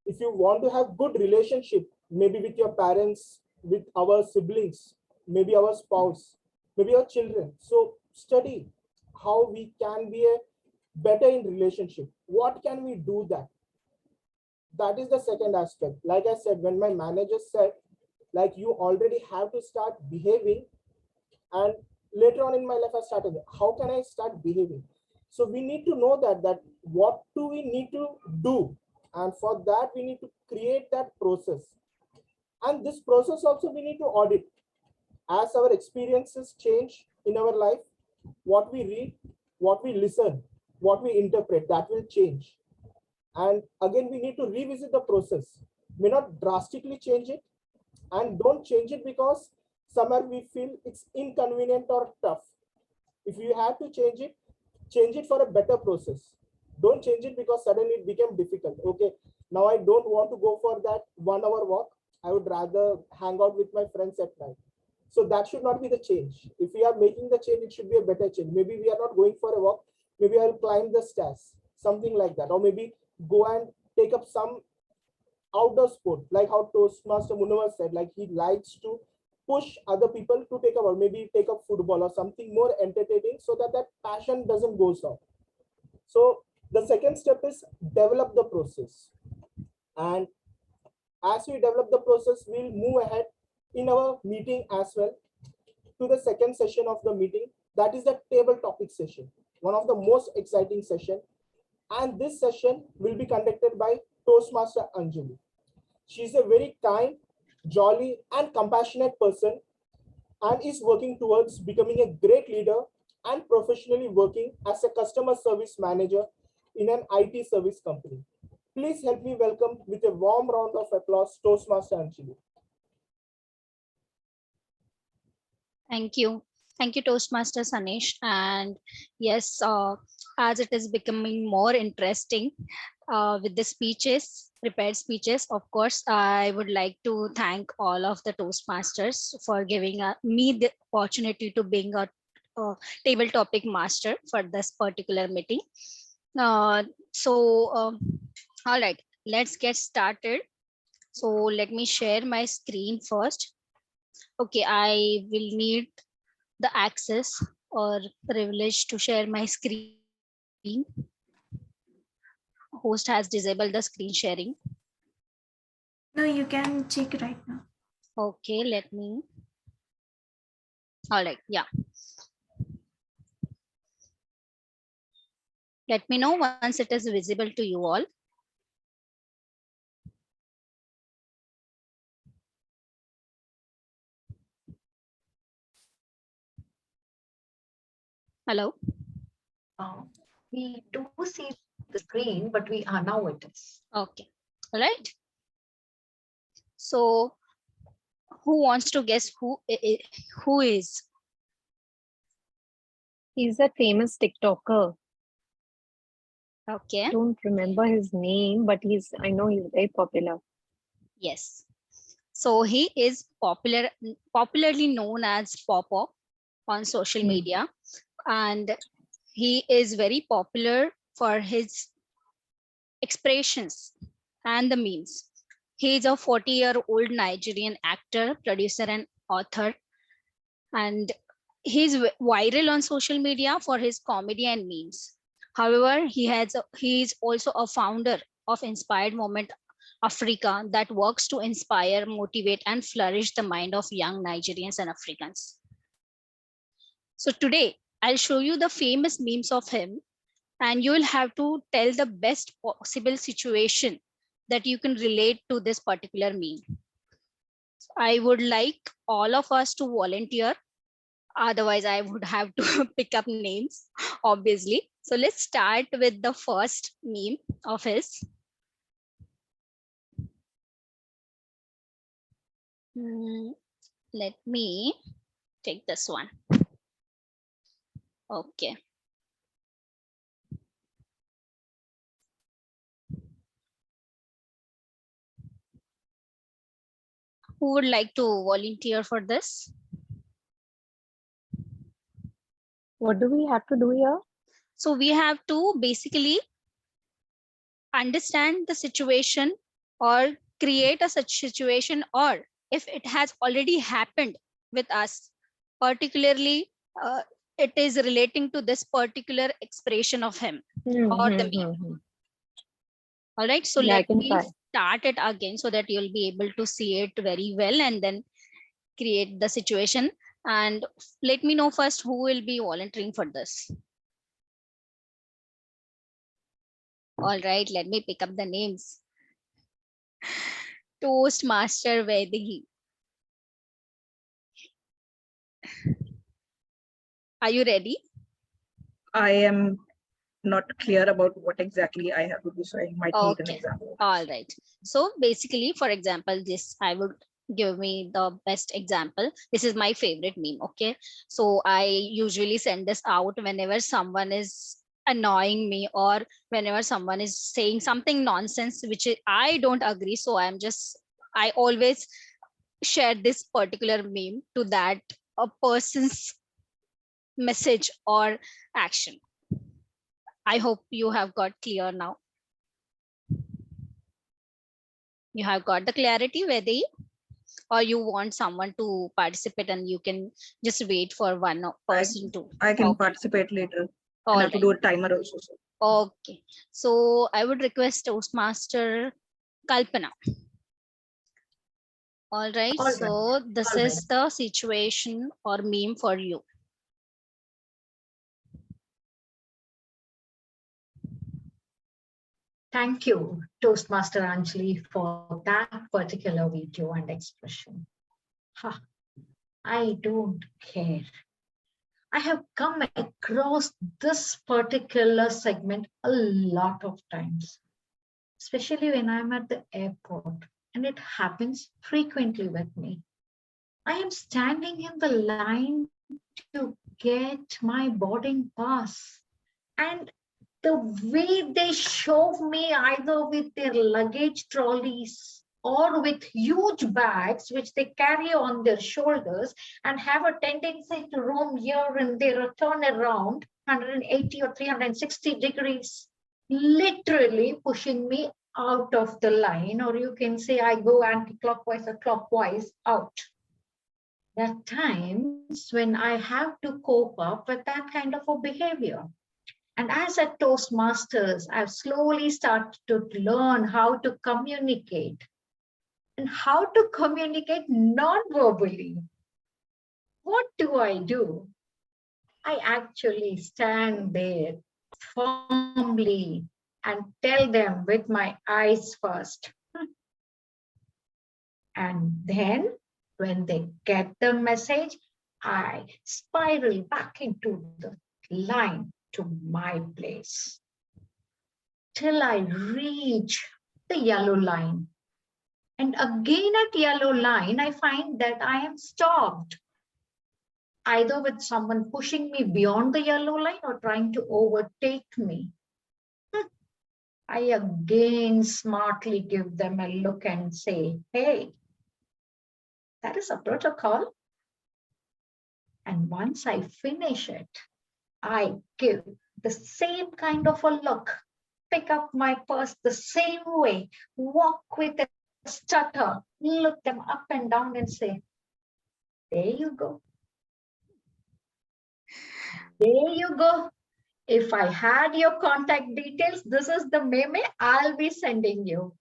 If you want to have good relationship, maybe with your parents, with our siblings, maybe our spouse, maybe your children. So study how we can be a better in relationship. What can we do that? That is the second aspect. Like I said, when my manager said, like, you already have to start behaving, and later on in my life I started, how can I start behaving? So we need to know that what do we need to do, and for that we need to create that process. And this process also we need to audit. As our experiences change in our life, what we read, what we listen, what we interpret, that will change. And again, we need to revisit the process. May not drastically change it, and don't change it because somewhere we feel it's inconvenient or tough. If you have to change it for a better process. Don't change it because suddenly it became difficult. Okay, now I don't want to go for that 1 hour walk. I would rather hang out with my friends at night. So that should not be the change. If we are making the change, it should be a better change. Maybe we are not going for a walk. Maybe I'll climb the stairs, something like that. Or maybe go and take up some outdoor sport, like how Toastmaster Munawar said, like he likes to push other people to take up, or maybe take up football or something more entertaining, so that passion doesn't go south. So the second step is develop the process. And as we develop the process, we'll move ahead in our meeting as well to the second session of the meeting. That is the table topic session, one of the most exciting session. And this session will be conducted by Toastmaster Anjali. She's a very kind, jolly, and compassionate person, and is working towards becoming a great leader and professionally working as a customer service manager in an IT service company. Please help me welcome with a warm round of applause Toastmaster Anjali. Thank you. Thank you, Toastmaster Sunish. And yes, as it is becoming more interesting with the speeches, prepared speeches, of course, I would like to thank all of the Toastmasters for giving me the opportunity to being a table topic master for this particular meeting. All right, let's get started. So let me share my screen first. Okay, I will need the access or privilege to share my screen. Host has disabled the screen sharing. No, you can check right now. Okay, let me. All right. Yeah. Let me know once it is visible to you all. Hello. We do see the screen, but we are now it is. Okay. All right. So who wants to guess who is? He's a famous TikToker. Okay. Don't remember his name, but I know he's very popular. Yes. So he is popularly known as Popo on social media, and he is very popular for his expressions and the memes. He is a 40-year-old Nigerian actor, producer, and author, and he's viral on social media for his comedy and memes. However, he is also a founder of Inspired Moment Africa that works to inspire, motivate, and flourish the mind of young Nigerians and Africans. So today, I'll show you the famous memes of him, and you will have to tell the best possible situation that you can relate to this particular meme. I would like all of us to volunteer. Otherwise, I would have to pick up names, obviously. So let's start with the first meme of his. Let me take this one. Okay. Who would like to volunteer for this? What do we have to do here? So we have to basically understand the situation or create a such situation, or if it has already happened with us, particularly it is relating to this particular expression of him or the meme. All right, so let me start it again so that you'll be able to see it very well and then create the situation. And let me know first who will be volunteering for this. All right, let me pick up the names. Toastmaster Vedhi. Are you ready? I am not clear about what exactly I have to do, so I might need an example. All right. So basically, for example, this I would give me the best example. This is my favorite meme. Okay. So I usually send this out whenever someone is annoying me or whenever someone is saying something nonsense, which I don't agree. So I always share this particular meme to that a person's message or action. I hope you have got clear now. You have got the clarity, Vedhi, or you want someone to participate and you can just wait for one person to. I can participate later. I have to do a timer also. Okay. So I would request Toastmaster Kalpana. All right. So this is the situation or meme for you. Thank you, Toastmaster Anjali, for that particular video and expression. I don't care. I have come across this particular segment a lot of times, especially when I'm at the airport, and it happens frequently with me. I am standing in the line to get my boarding pass, and the way they shove me either with their luggage trolleys or with huge bags which they carry on their shoulders and have a tendency to roam here and there, turn around 180 or 360 degrees, literally pushing me out of the line, or you can say I go anti-clockwise or clockwise out. There are times when I have to cope up with that kind of a behavior. And as a Toastmasters, I've slowly started to learn how to communicate and how to communicate non-verbally. what do? I actually stand there firmly and tell them with my eyes first. And then when they get the message, I spiral back into the line to my place till I reach the yellow line. And again at yellow line, I find that I am stopped, either with someone pushing me beyond the yellow line or trying to overtake me. I again smartly give them a look and say, hey, that is a protocol. And once I finish it, I give the same kind of a look, pick up my purse the same way, walk with a stutter, look them up and down and say, there you go. There you go. If I had your contact details, this is the meme I'll be sending you.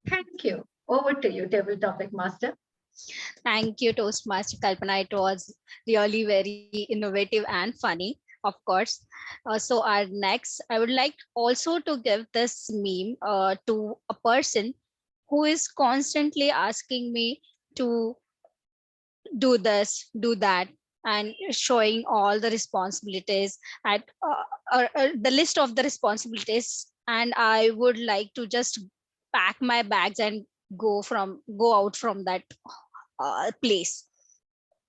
Thank you. Over to you, table topic master. Thank you, Toastmaster Kalpana. It was really very innovative and funny, of course. So our next, I would like also to give this meme to a person who is constantly asking me to do this, do that, and showing all the responsibilities at the list of the responsibilities. And I would like to just pack my bags and go out from that place.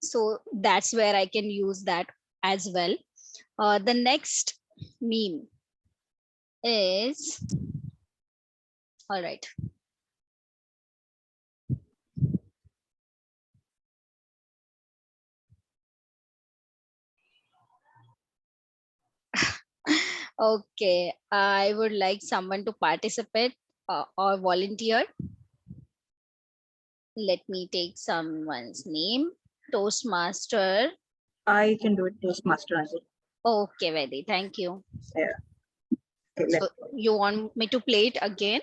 So that's where I can use that as well. The next meme is, all right. Okay, I would like someone to participate or volunteer. Let me take someone's name. Toastmaster. I can do it, Toastmaster as well. Okay, Vedi, thank you. Yeah. Okay, So you want me to play it again?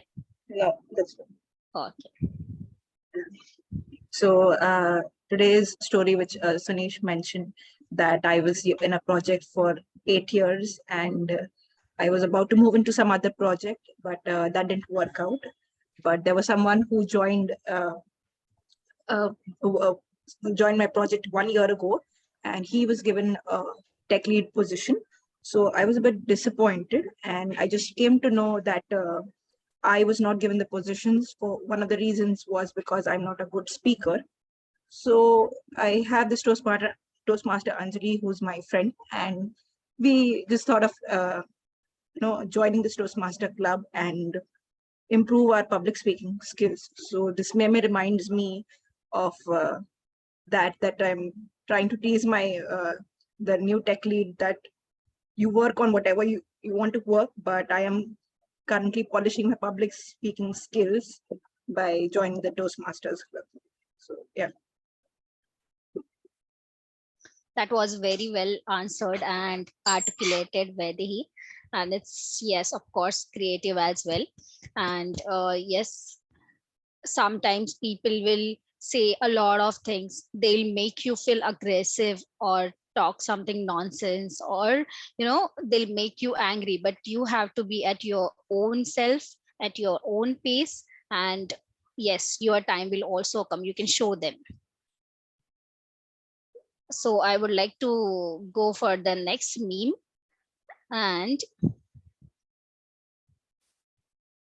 yeah, that's fine. Okay. So today's story, which Sunish mentioned, that I was in a project for 8 years and I was about to move into some other project, but that didn't work out. But there was someone who joined my project 1 year ago, and he was given a tech lead position. So I was a bit disappointed, and I just came to know that I was not given the positions. For one of the reasons was because I'm not a good speaker. So I have this Toastmaster Anjali, who's my friend, and we just thought of joining this Toastmaster club and improve our public speaking skills. So this meme reminds me of that I'm trying to tease my the new tech lead that you work on whatever you want to work, but I am currently polishing my public speaking skills by joining the Toastmasters club. So yeah. That was very well answered and articulated, Vaidehi. And it's, yes, of course, creative as well. And yes, sometimes people will say a lot of things. They'll make you feel aggressive or talk something nonsense, or they'll make you angry, but you have to be at your own self, at your own pace. And yes, your time will also come. You can show them. So I would like to go for the next meme, and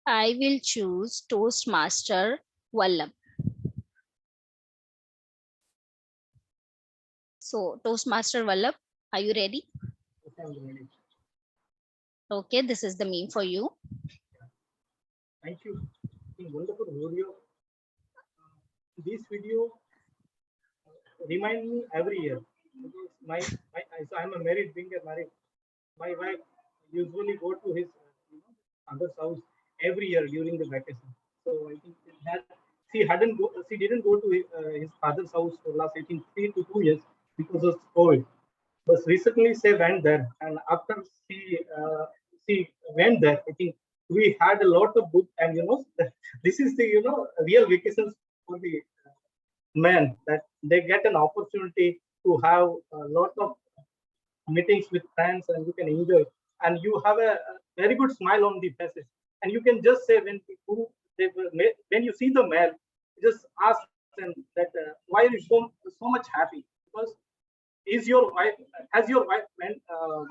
I will choose Toastmaster Vallabh. So Toastmaster Vallabh, are you ready? Okay, this is the meme for you. Thank you. Wonderful video. This video remind me every year, because so I'm a married, being a married. My wife usually go to his father's house every year during the vacation. So I think that she didn't go to his father's house for last 3 to 2 years because of COVID. But recently she went there, and after she went there, I think we had a lot of book, and this is the real vacations for the men, that they get an opportunity to have a lot of meetings with friends, and you can enjoy, and you have a very good smile on the faces, and you can just say when people when you see the mail, just ask them that why are you so much happy, because is your wife has your wife went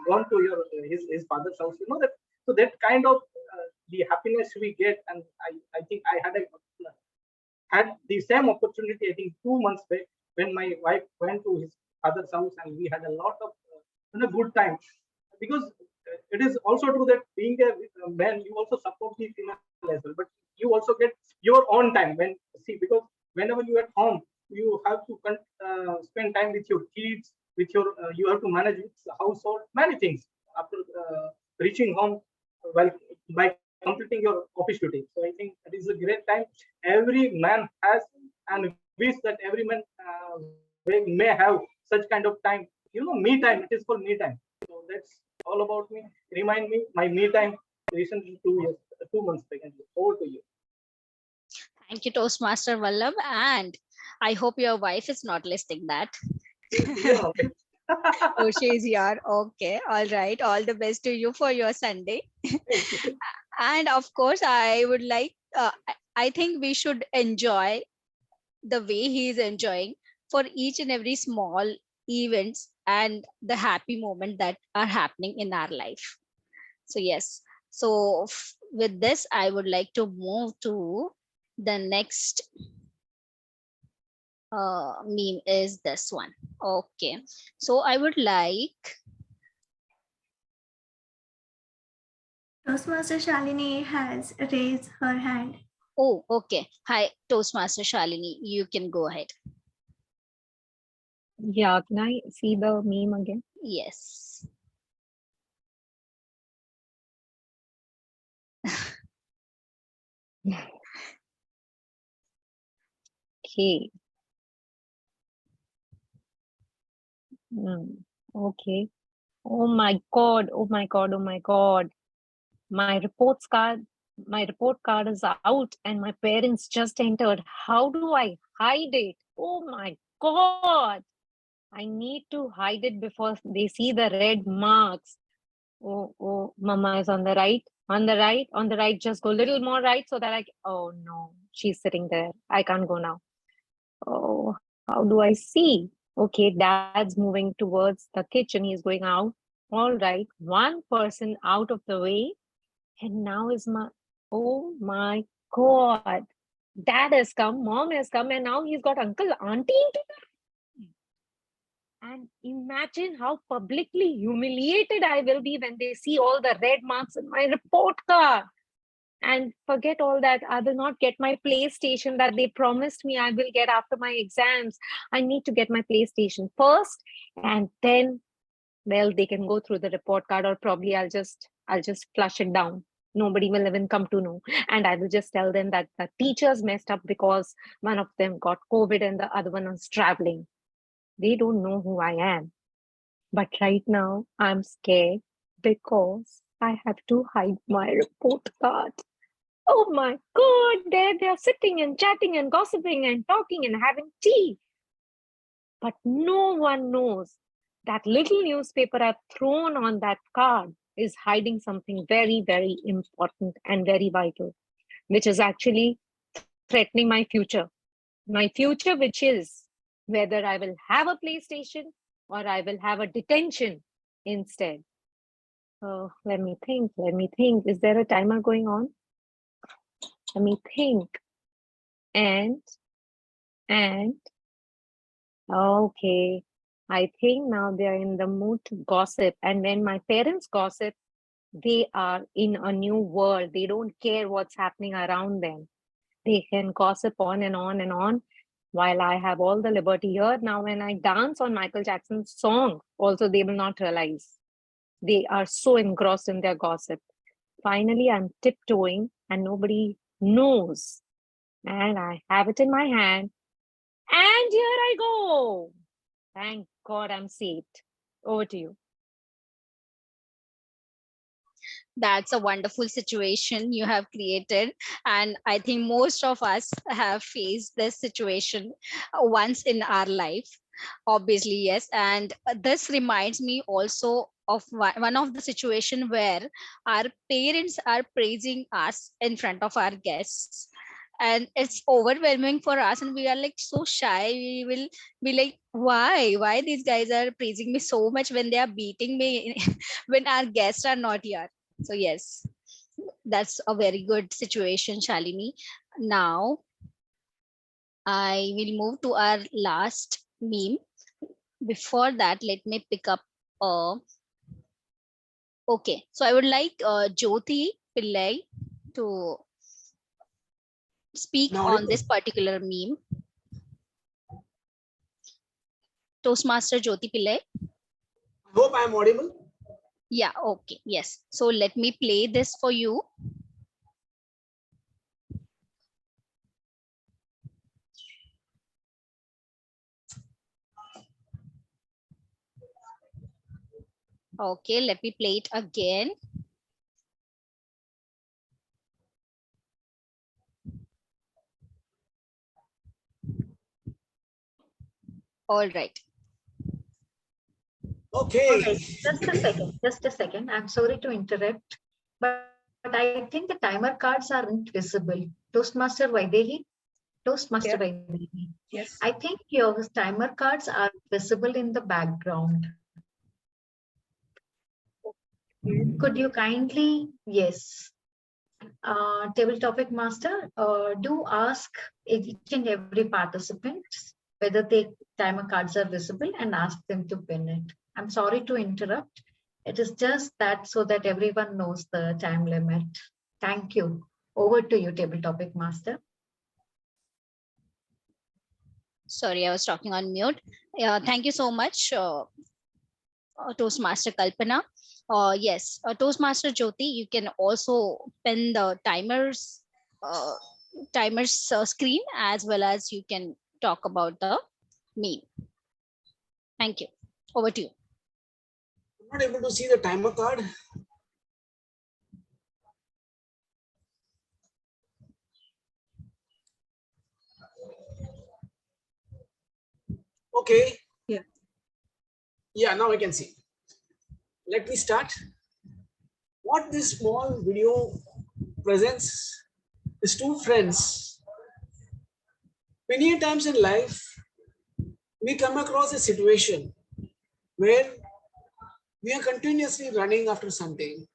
gone to your his father's house, you know that. So that kind of the happiness we get, and I think I had the same opportunity, I think 2 months back, when my wife went to his father's house, and we had a lot of good time. Because it is also true that being a man, you also support the female as well, but you also get your own time. When see, because whenever you are at home, you have to spend time with your kids, with your you have to manage with the household, many things after reaching home, while by completing your office duty. So I think that is a great time every man has, and wish that every man may have such kind of time. Me time. It is called me time. So that's all about me. Remind me my me time recently 2 months back. Over to you. Thank you, Toastmaster Vallabh. And I hope your wife is not listening that. Yeah. Oh, she's here. Okay. All right. All the best to you for your Sunday. And of course, I would like, I think we should enjoy the way he is enjoying for each and every small events and the happy moment that are happening in our life. So yes, so with this I would like to move to the next meme is this one. Okay, so I would like Toastmaster Shalini has raised her hand. oh okay, hi Toastmaster Shalini, you can go ahead. Yeah, can I see the meme again? Yes. Okay. Okay. Oh my God. Oh my God. Oh my God. My report card is out and my parents just entered. How do I hide it? Oh my God. I need to hide it before they see the red marks. Oh, Mama is on the right. On the right. Just go a little more right so that oh no, she's sitting there. I can't go now. Oh, how do I see? Okay, Dad's moving towards the kitchen. He's going out. All right, one person out of the way. And now oh my God. Dad has come, Mom has come, and now he's got Uncle, Auntie into the room. And imagine how publicly humiliated I will be when they see all the red marks in my report card. And forget all that. I will not get my PlayStation that they promised me I will get after my exams. I need to get my PlayStation first, and then, well, they can go through the report card, or probably I'll just flush it down. Nobody will even come to know. And I will just tell them that the teachers messed up because one of them got COVID and the other one was traveling. They don't know who I am. But right now, I'm scared because I have to hide my report card. Oh my God, there they are sitting and chatting and gossiping and talking and having tea. But no one knows that little newspaper I've thrown on that card is hiding something very, very important and very vital, which is actually threatening my future. My future, which is whether I will have a PlayStation or I will have a detention instead. Oh, let me think. Is there a timer going on? Let me think. And okay, I think now they're in the mood to gossip. And when my parents gossip, they are in a new world. They don't care what's happening around them. They can gossip on and on and on, while I have all the liberty here. Now, when I dance on Michael Jackson's song, also they will not realize. They are so engrossed in their gossip. Finally, I'm tiptoeing and nobody knows. And I have it in my hand. And here I go. Thank God I'm saved. Over to you. That's a wonderful situation you have created. And I think most of us have faced this situation once in our life. Obviously, yes. And this reminds me also of one of the situation where our parents are praising us in front of our guests. And it's overwhelming for us, and we are like so shy. We will be like, why these guys are praising me so much when they are beating me when our guests are not here. So yes, that's a very good situation, Shalini. Now I will move to our last meme. Before that, let me pick up. Okay, so I would like Jyoti Pillai to speak on this particular meme. Toastmaster Jyoti Pillai. Hope I am audible. Yeah, okay, yes. So let me play this for you. Okay, let me play it again. All right. Okay. Just a second. I'm sorry to interrupt, but I think the timer cards aren't visible. Toastmaster Vaidehi? Toastmaster Vaidehi. Yes. I think your timer cards are visible in the background. Could you kindly, yes, table topic master, do ask each and every participant whether the timer cards are visible and ask them to pin it. I'm sorry to interrupt. It is just that so that everyone knows the time limit. Thank you. Over to you, table topic master. Sorry, I was talking on mute. Thank you so much, Toastmaster Kalpana. Yes, Toastmaster Jyoti, you can also pin the timers screen, as well as you can talk about the meme. Thank you. Over to you. I'm not able to see the timer card. Okay. Yeah. Yeah, now I can see. Let me start. What this small video presents is two friends. Many times in life, we come across a situation where we are continuously running after something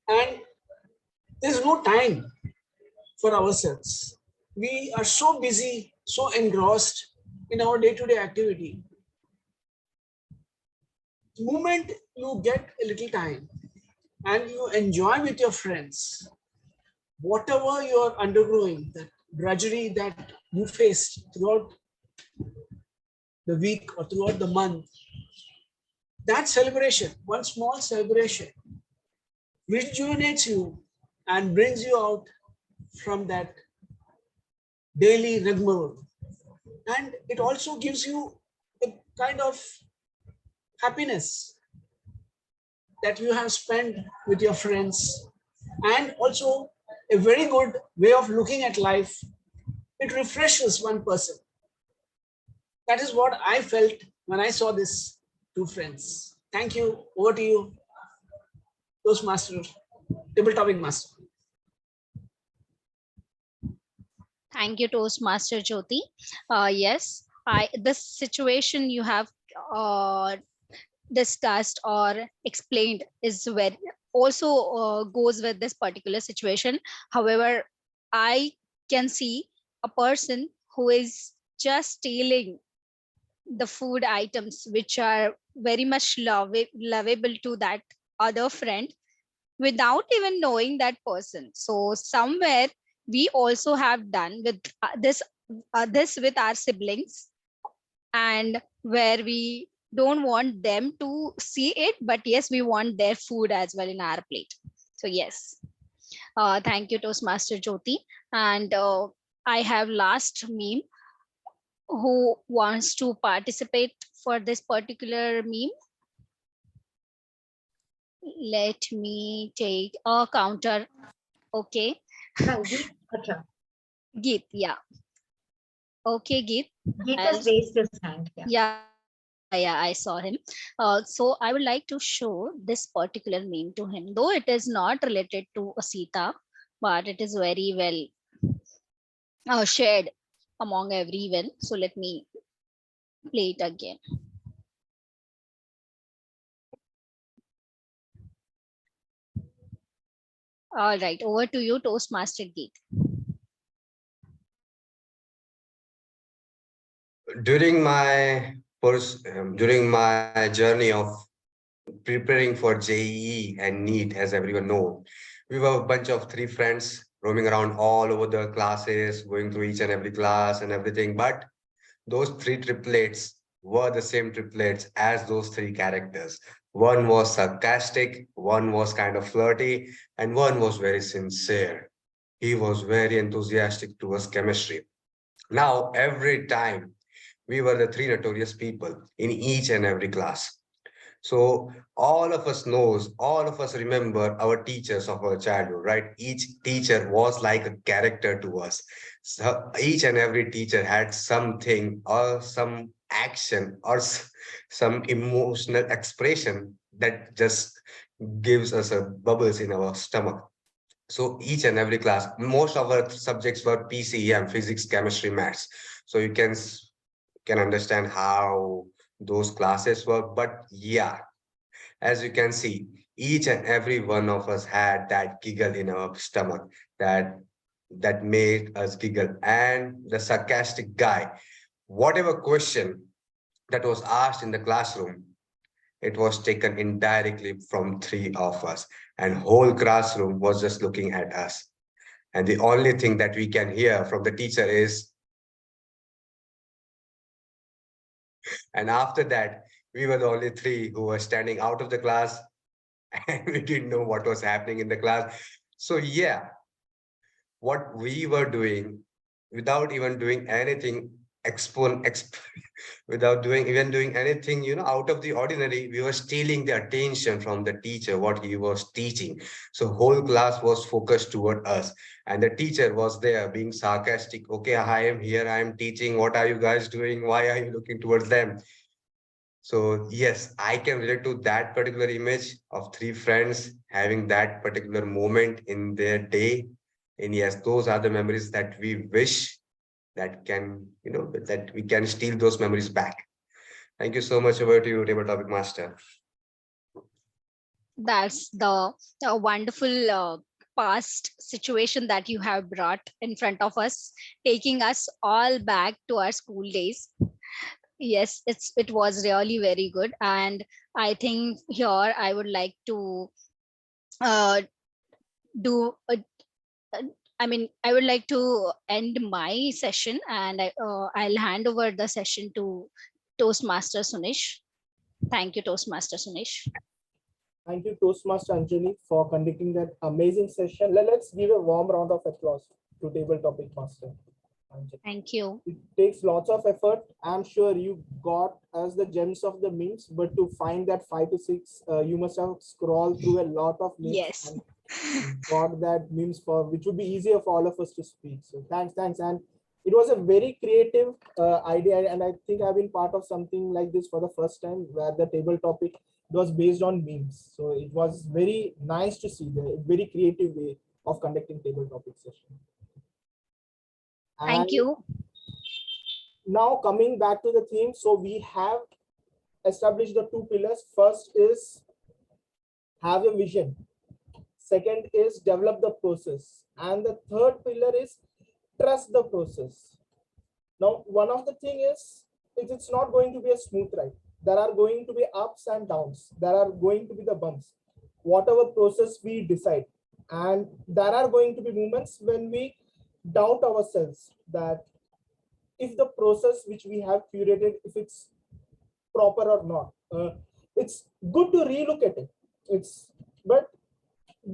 and there's no time for ourselves. We are so busy, so engrossed in our day-to-day activity. The moment you get a little time and you enjoy with your friends, whatever you are undergoing, that drudgery that you faced throughout the week or throughout the month, that celebration, one small celebration, rejuvenates you and brings you out from that daily rigmarole. And it also gives you a kind of happiness that you have spent with your friends, and also a very good way of looking at life. It refreshes one person. That is what I felt when I saw these two friends. Thank you. Over to you, Toastmaster, table topic master. Thank you, Toastmaster Jyoti. Yes, this situation you have discussed or explained is very also goes with this particular situation. However, I can see a person who is just stealing the food items which are very much lovable to that other friend without even knowing that person. So somewhere we also have done with this with our siblings, and where we don't want them to see it, but yes, we want their food as well in our plate. So yes, thank you, Toastmaster Jyoti. And I have last meme. Who wants to participate for this particular meme? Let me take a counter. Okay. Geet, yeah. Okay, Geet. Geet I'll- has raised his hand. Yeah, I saw him. So I would like to show this particular meme to him, though it is not related to a Sita, but it is very well shared among everyone. So let me play it again. All right, over to you, Toastmaster Geet. During my journey of preparing for JEE and NEET, as everyone know, we were a bunch of three friends roaming around all over the classes, going through each and every class and everything. But those three triplets were the same triplets as those three characters. One was sarcastic, one was kind of flirty, and one was very sincere. He was very enthusiastic towards chemistry. Now, every time we were the three notorious people in each and every class. So all of us knows, all of us remember our teachers of our childhood, right? Each teacher was like a character to us. So each and every teacher had something or some action or some emotional expression that just gives us a bubbles in our stomach. So each and every class, most of our subjects were PCM, physics, chemistry, maths. So you can understand how those classes work. But yeah, as you can see, each and every one of us had that giggle in our stomach that made us giggle. And the sarcastic guy, whatever question that was asked in the classroom, it was taken indirectly from three of us, and whole classroom was just looking at us. And the only thing that we can hear from the teacher is, and after that, we were the only three who were standing out of the class and we didn't know what was happening in the class. So yeah, what we were doing without even doing anything without doing anything, out of the ordinary, we were stealing the attention from the teacher, what he was teaching. So whole class was focused toward us, and the teacher was there being sarcastic. Okay, I am here, I am teaching. What are you guys doing? Why are you looking towards them? So yes, I can relate to that particular image of three friends having that particular moment in their day. And yes, those are the memories that we wish that that we can steal those memories back. Thank you so much. Over to you, Table Topic Master. That's the wonderful past situation that you have brought in front of us, taking us all back to our school days. Yes, it was really very good, and I think here I would like to uh, do a, I would like to end my session, and I'll hand over the session to Toastmaster Sunish. Thank you, Toastmaster Sunish. Thank you, Toastmaster Anjali, for conducting that amazing session. Let's give a warm round of applause to Table Topic Master Anjali. Thank you. It takes lots of effort. I'm sure you got us the gems of the memes, but to find that 5 to 6, you must have scrolled through a lot of memes. Yes. And got that memes for which would be easier for all of us to speak. So thanks. And it was a very creative idea, and I think I've been part of something like this for the first time, where the table topic was based on memes. So it was very nice to see the very creative way of conducting table topic session. Thank you. Now coming back to the theme, so we have established the two pillars. First is have a vision. Second is develop the process. And the third pillar is trust the process. Now, one of the thing is, it's not going to be a smooth ride. There are going to be ups and downs. There are going to be the bumps, whatever process we decide. And there are going to be moments when we doubt ourselves that if the process which we have curated, if it's proper or not. It's good to relook at it. But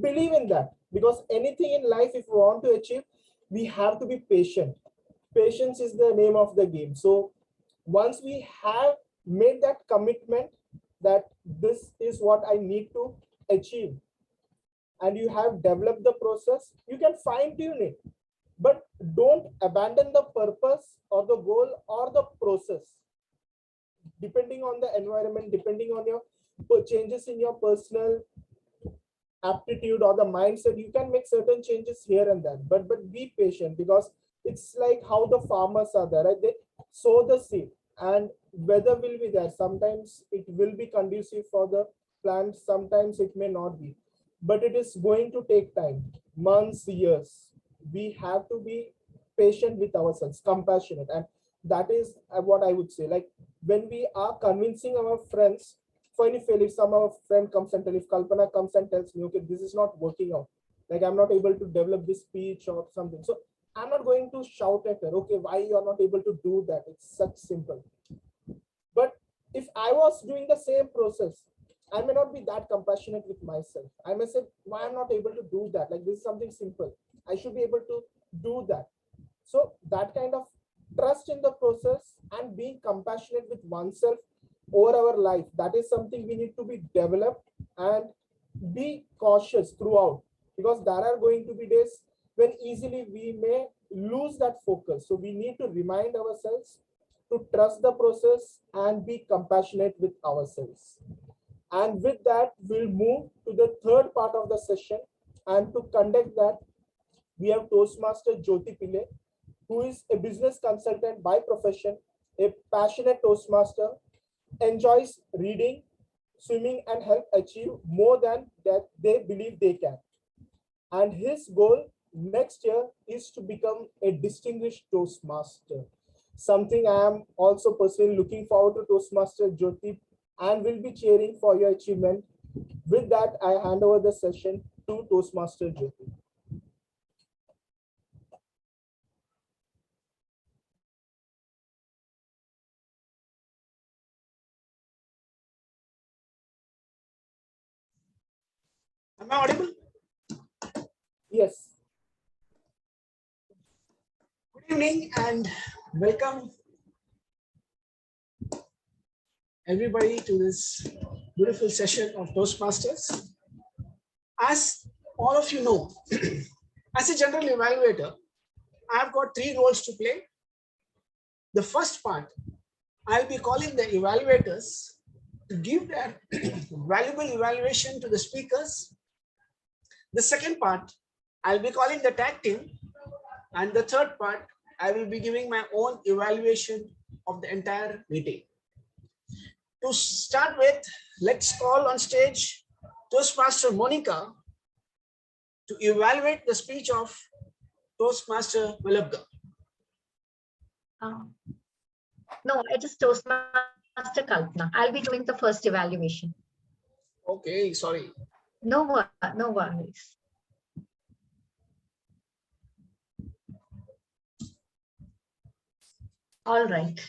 believe in that, because anything in life, if we want to achieve, we have to be patient. Patience is the name of the game. So once we have made that commitment that this is what I need to achieve, and you have developed the process, you can fine tune it. but don't abandon the purpose or the goal or the process. Depending on the environment, depending on your changes in your personal aptitude or the mindset, you can make certain changes here and there, but be patient, because it's like how the farmers are there, right? They sow the seed and weather will be there. Sometimes it will be conducive for the plant, sometimes it may not be, but it is going to take time, months, years. We have to be patient with ourselves, compassionate, and that is what I would say. Like when we are convincing our friends, for any failure, if some of our friend comes and if Kalpana comes and tells me, okay, this is not working out, like I'm not able to develop this speech or something, so I'm not going to shout at her, okay, why you are not able to do that? It's such simple. But if I was doing the same process, I may not be that compassionate with myself. I may say, why I'm not able to do that? Like this is something simple. I should be able to do that. So that kind of trust in the process and being compassionate with oneself over our life, that is something we need to be developed, and be cautious throughout, because there are going to be days when easily we may lose that focus. So we need to remind ourselves to trust the process and be compassionate with ourselves. And with that, we'll move to the third part of the session. And to conduct that, we have Toastmaster Jyoti Pillai, who is a business consultant by profession, a passionate Toastmaster, enjoys reading, swimming, and help achieve more than that they believe they can. And his goal next year is to become a distinguished Toastmaster. Something I am also personally looking forward to, Toastmaster Jyoti, and will be cheering for your achievement. With that, I hand over the session to Toastmaster Jyoti. Am I audible? Yes. Good evening and welcome everybody to this beautiful session of Toastmasters. As all of you know, as a general evaluator, I've got 3 roles to play. The first part, I'll be calling the evaluators to give their valuable evaluation to the speakers. The second part, I'll be calling the tag team. And the third part, I will be giving my own evaluation of the entire meeting. To start with, let's call on stage Toastmaster Monica to evaluate the speech of Toastmaster Vallabha. No, it is Toastmaster Kalpana. I'll be doing the first evaluation. Okay, sorry. No worries. All right.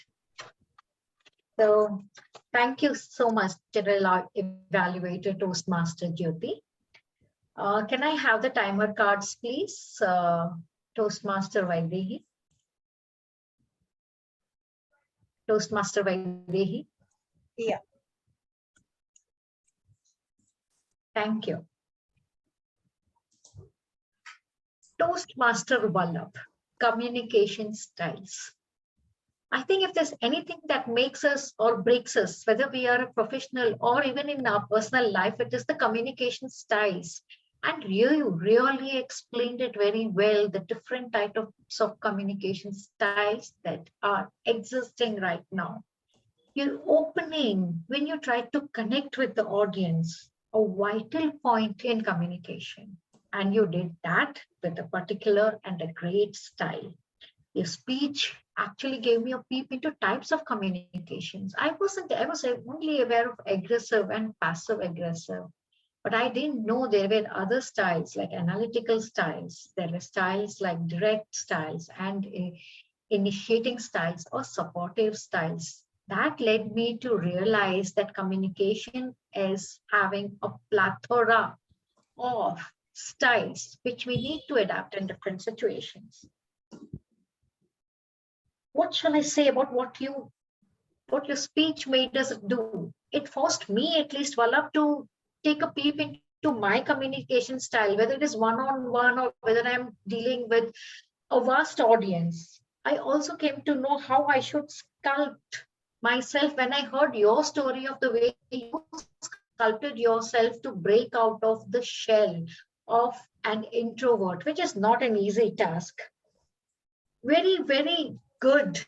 So thank you so much, General Evaluator Toastmaster Jyoti. Can I have the timer cards, please? Toastmaster Vaidehi. Toastmaster Vaidehi. Yeah. Thank you. Toastmaster Vallabha, communication styles. I think if there's anything that makes us or breaks us, whether we are a professional or even in our personal life, it is the communication styles. And you really explained it very well, the different types of communication styles that are existing right now. You're opening when you try to connect with the audience, a vital point in communication. And you did that with a particular and a great style. Your speech actually gave me a peep into types of communications. I was only aware of aggressive and passive aggressive, but I didn't know there were other styles like analytical styles. There were styles like direct styles and initiating styles or supportive styles. That led me to realize that communication is having a plethora of styles which we need to adapt in different situations. What shall I say about what your speech made us do? It forced me, at least, Vallabha, to take a peep into my communication style, whether it is one-on-one or whether I'm dealing with a vast audience. I also came to know how I should sculpt myself when I heard your story of the way you sculpted yourself to break out of the shell of an introvert, which is not an easy task. Very, very good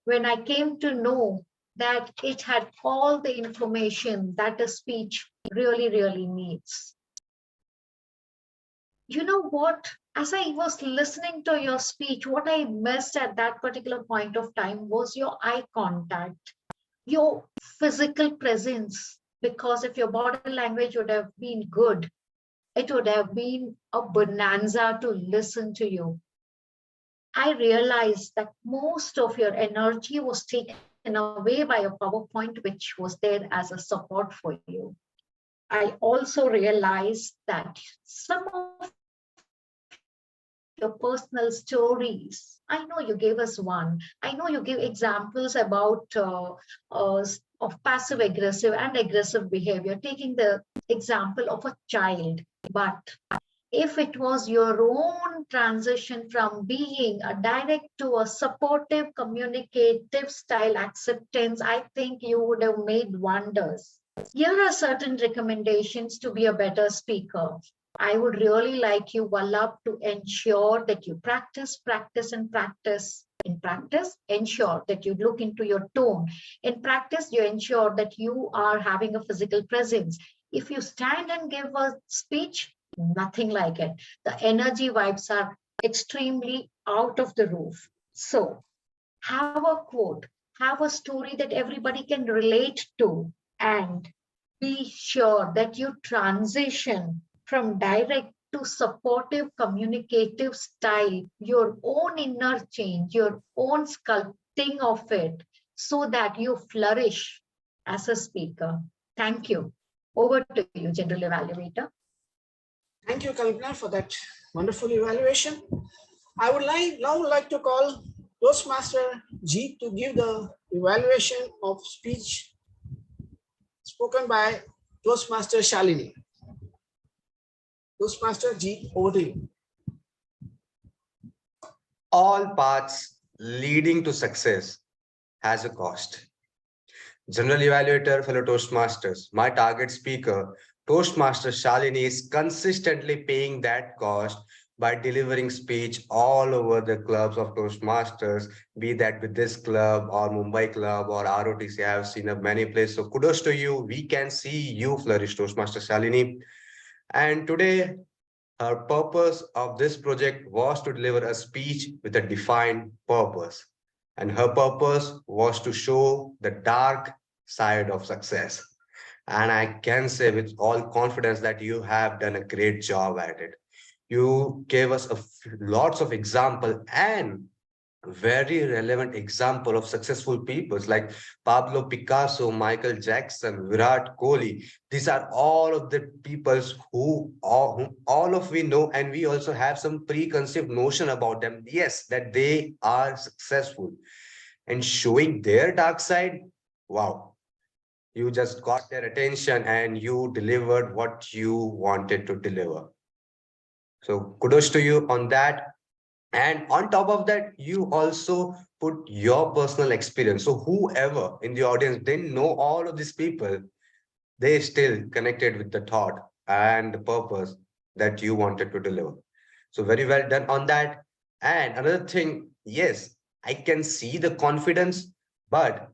when I came to know that it had all the information that a speech really, really needs. You know what? As I was listening to your speech, what I missed at that particular point of time was your eye contact, your physical presence. Because if your body language would have been good, it would have been a bonanza to listen to you. I realized that most of your energy was taken away by a PowerPoint, which was there as a support for you. I also realized that some of your personal stories, I know you gave us one. I know you give examples of passive aggressive and aggressive behavior, taking the example of a child. But if it was your own transition from being a direct to a supportive, communicative style acceptance, I think you would have made wonders. Here are certain recommendations to be a better speaker. I would really like you, Vallabh, to ensure that you practice, practice, and practice. In practice, ensure that you look into your tone. In practice, you ensure that you are having a physical presence. If you stand and give a speech, nothing like it. The energy vibes are extremely out of the roof. So have a quote, have a story that everybody can relate to, and be sure that you transition from direct to supportive communicative style, your own inner change, your own sculpting of it, so that you flourish as a speaker. Thank you. Over to you, General Evaluator. Thank you, Kalpana, for that wonderful evaluation. I would now like to call Toastmaster G to give the evaluation of speech spoken by Toastmaster Shalini. Toastmaster G, over to you. All paths leading to success has a cost. General Evaluator, fellow Toastmasters, my target speaker, Toastmaster Shalini, is consistently paying that cost by delivering speech all over the clubs of Toastmasters, be that with this club or Mumbai club or ROTC. I have seen of many places. So kudos to you. We can see you flourish, Toastmaster Shalini. And today, her purpose of this project was to deliver a speech with a defined purpose. And her purpose was to show the dark side of success. And I can say with all confidence that you have done a great job at it. You gave us lots of example and very relevant example of successful people like Pablo Picasso, Michael Jackson, Virat Kohli. These are all of the people whom all of we know, and we also have some preconceived notion about them. Yes, that they are successful, and showing their dark side. Wow, you just got their attention and you delivered what you wanted to deliver. So kudos to you on that. And on top of that, you also put your personal experience. So whoever in the audience didn't know all of these people, they still connected with the thought and the purpose that you wanted to deliver. So very well done on that. And another thing, yes, I can see the confidence, but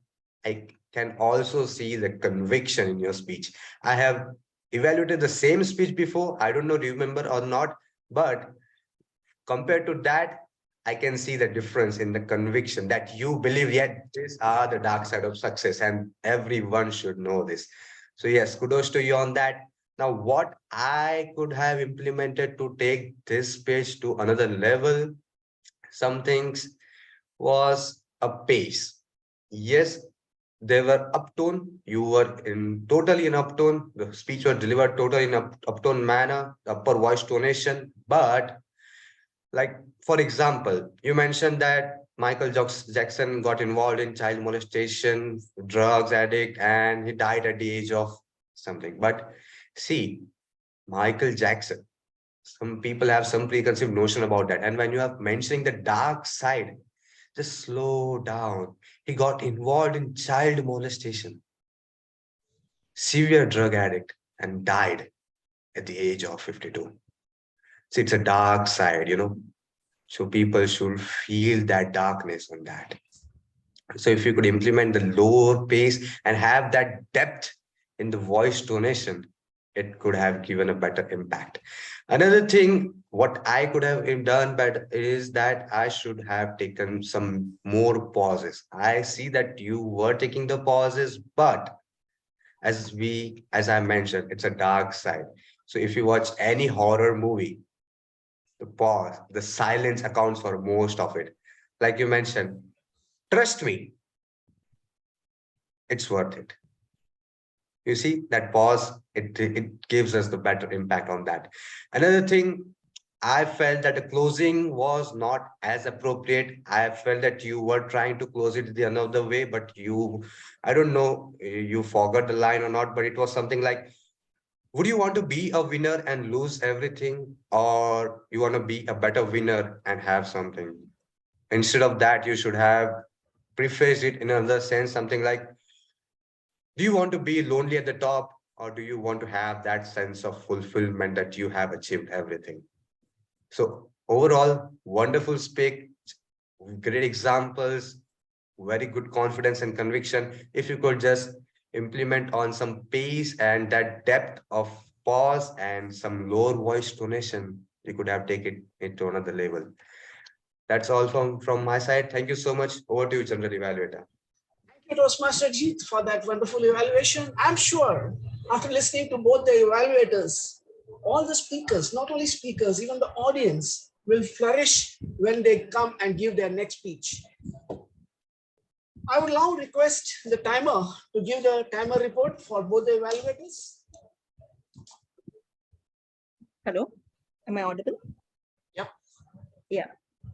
I can also see the conviction in your speech. I have evaluated the same speech before. I don't know, do you remember or not? But compared to that, I can see the difference in the conviction that you believe, yet these are the dark side of success and everyone should know this. So yes, kudos to you on that. Now, what I could have implemented to take this page to another level, some things was a pace. Yes, they were uptone. You were totally in uptone. The speech was delivered totally in uptone manner, upper voice tonation. But like, for example, you mentioned that Michael Jackson got involved in child molestation, drugs addict, and he died at the age of something. But see, Michael Jackson Some people have some preconceived notion about that. And when you are mentioning the dark side, just slow down. He got involved in child molestation, severe drug addict, and died at the age of 52. So it's a dark side, So people should feel that darkness on that. So if you could implement the lower pace and have that depth in the voice tonation, it could have given a better impact. Another thing, what I could have done better is that I should have taken some more pauses. I see that you were taking the pauses, but as I mentioned, it's a dark side. So if you watch any horror movie, the pause, the silence accounts for most of it. Like you mentioned, trust me, it's worth it. You see that pause, it gives us the better impact on that. Another thing, I felt that the closing was not as appropriate. I felt that you were trying to close it the another way, but I don't know, you forgot the line or not, but it was something like, would you want to be a winner and lose everything, or you want to be a better winner and have something? Instead of that, you should have prefaced it in another sense, something like, do you want to be lonely at the top, or do you want to have that sense of fulfillment that you have achieved everything? So overall, wonderful speak, great examples, very good confidence and conviction. If you could just implement on some pace and that depth of pause and some lower voice tonation, you could have taken it to another level. That's all from my side. Thank you so much. Over to you, General Evaluator. Thank you, Toastmaster Jeet, for that wonderful evaluation. I'm sure after listening to both the evaluators, all the speakers, not only speakers, even the audience will flourish when they come and give their next speech. I would now request the timer to give the timer report for both the evaluators. Hello, am I audible? Yep. Yeah.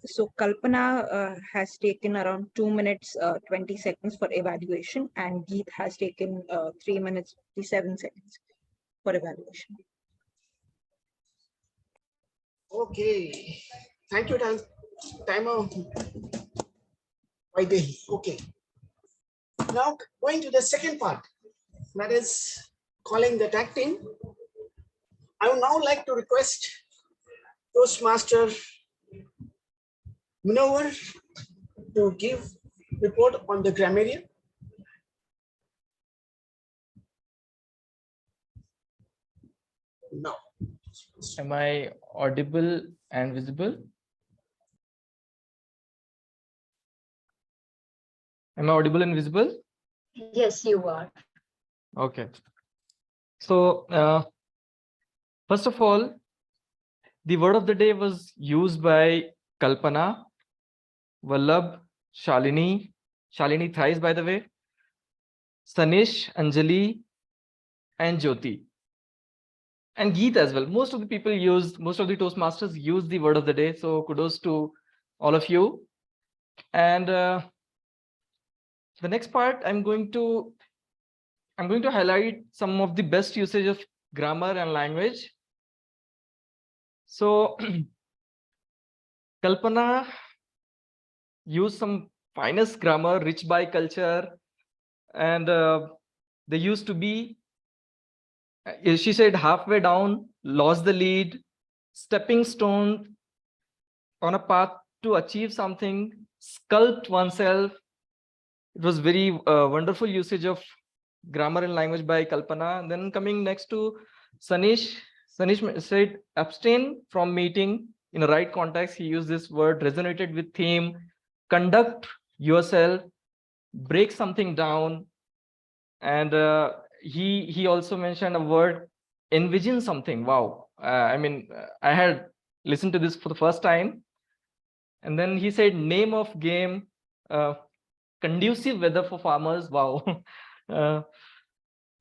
So Kalpana has taken around 2 minutes 20 seconds for evaluation, and Geet has taken 3 minutes 57 seconds for evaluation. Okay. Thank you, timer. Okay. Now going to the second part, that is calling the tag team. I would now like to request Toastmaster Minover to give report on the grammarian. No. Am I audible and visible? Am I audible and visible? Yes, you are. Okay. So first of all, the word of the day was used by Kalpana, Vallabh, Shalini thrice, by the way, Sunish, Anjali, and Jyoti, and Geet as well. Most of the Toastmasters use the word of the day. So kudos to all of you. And the next part, I'm going to highlight some of the best usage of grammar and language. So Kalpana used some finest grammar, rich by culture, and they used to be, she said, halfway down, lost the lead, stepping stone on a path to achieve something, sculpt oneself. It was very wonderful usage of grammar and language by Kalpana. And then coming next to Sunish said, abstain from meeting in a right context. He used this word, resonated with theme, conduct yourself, break something down. And he also mentioned a word, envision something. Wow. I had listened to this for the first time. And then he said, name of game, conducive weather for farmers. Wow.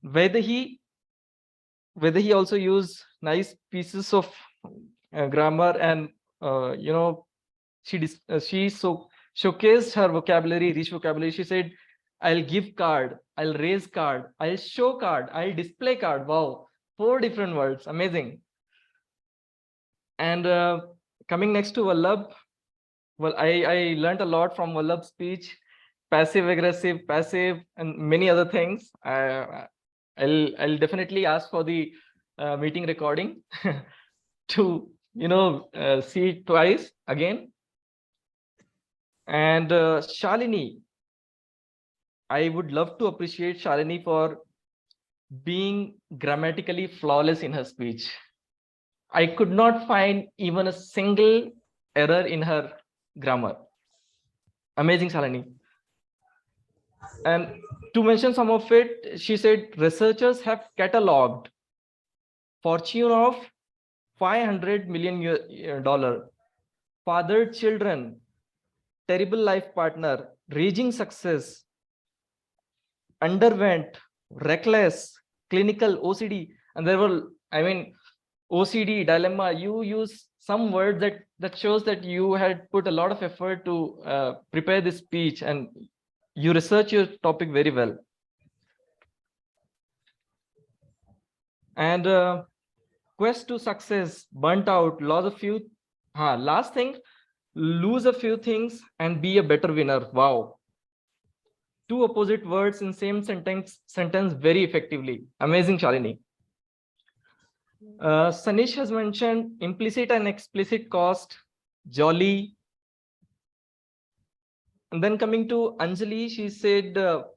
Whether he also used nice pieces of grammar, and she showcased her vocabulary, rich vocabulary. She said, I'll give card, I'll raise card, I'll show card, I'll display card. Wow, 4 different words. Amazing. And coming next to Vallabh, well, I learned a lot from Vallabh's speech, passive aggressive, passive, and many other things. I'll definitely ask for the meeting recording to see it twice again. And Shalini, I would love to appreciate Shalini for being grammatically flawless in her speech. I could not find even a single error in her grammar. Amazing, Shalini. And to mention some of it, she said researchers have cataloged fortune of $500 million, fathered children, terrible life partner, raging success, underwent, reckless, clinical, OCD. And there were, OCD, dilemma, you use some words that shows that you had put a lot of effort to prepare this speech and you research your topic very well. And quest to success, burnt out, last thing, lose a few things and be a better winner. Wow. Two opposite words in same sentence very effectively. Amazing, Shalini. Sunish has mentioned implicit and explicit cost, jolly. And then coming to Anjali, she said,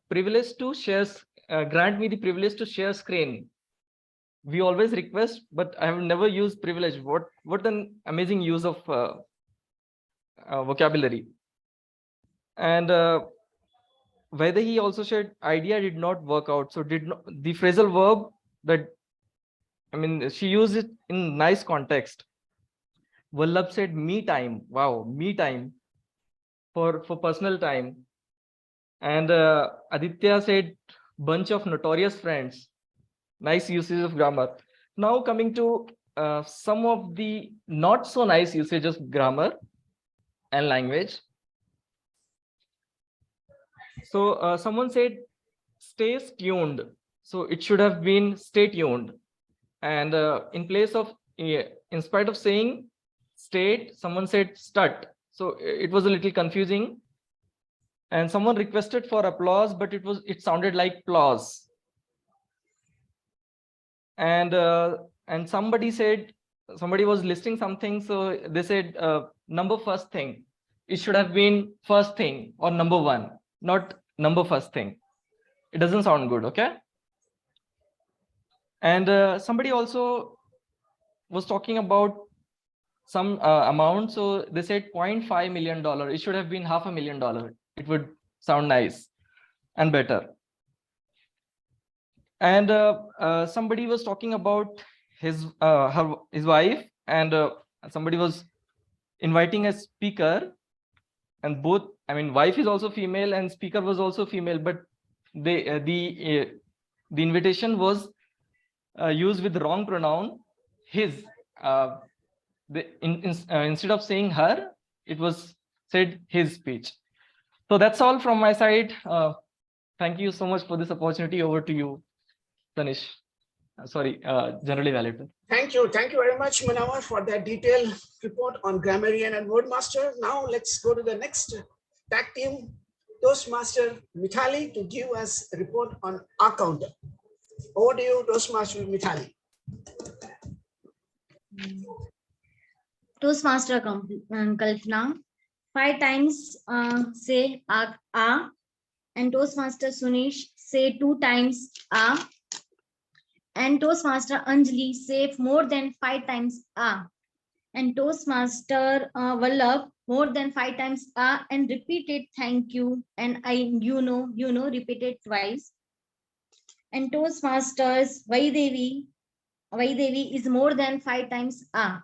privilege to share, grant me the privilege to share screen. We always request, but I have never used privilege. What an amazing use of vocabulary. And whether he also said idea did not work out. So the phrasal verb that, she used it in nice context. Vallabh said me time. Wow, me time for personal time. And Aditya said bunch of notorious friends. Nice usage of grammar. Now coming to some of the not so nice usage of grammar and language. So someone said stay tuned. So it should have been stay tuned. And in place of, in spite of saying state, someone said stut. So it was a little confusing. And someone requested for applause, but it sounded like applause. And somebody was listing something, so they said number first thing. It should have been first thing or number one, not number first thing. It doesn't sound good, okay? And somebody also was talking about some amount, so they said $0.5 million. It should have been $500,000. It would sound nice and better. And somebody was talking about his wife, and somebody was inviting a speaker, and both, wife is also female and speaker was also female, but the invitation was used with the wrong pronoun, his. Instead of saying her, it was said his speech. So that's all from my side. Thank you so much for this opportunity. Over to you, Sunish. Sorry, generally valid. Thank you very much, Manawar, for that detailed report on grammarian and wordmaster. Now let's go to the next tag team, Toastmaster Mithali, to give us a report on our counter. Over to you, Toastmaster Mithali. Toastmaster Kalpana, 5 times say a, and Toastmaster Sunish say 2 times a, and Toastmaster Anjali say more than 5 times a, and Toastmaster Vallabh more than 5 times a, and repeated thank you, and repeated twice. And Toastmasters Vaidevi is more than 5 times a.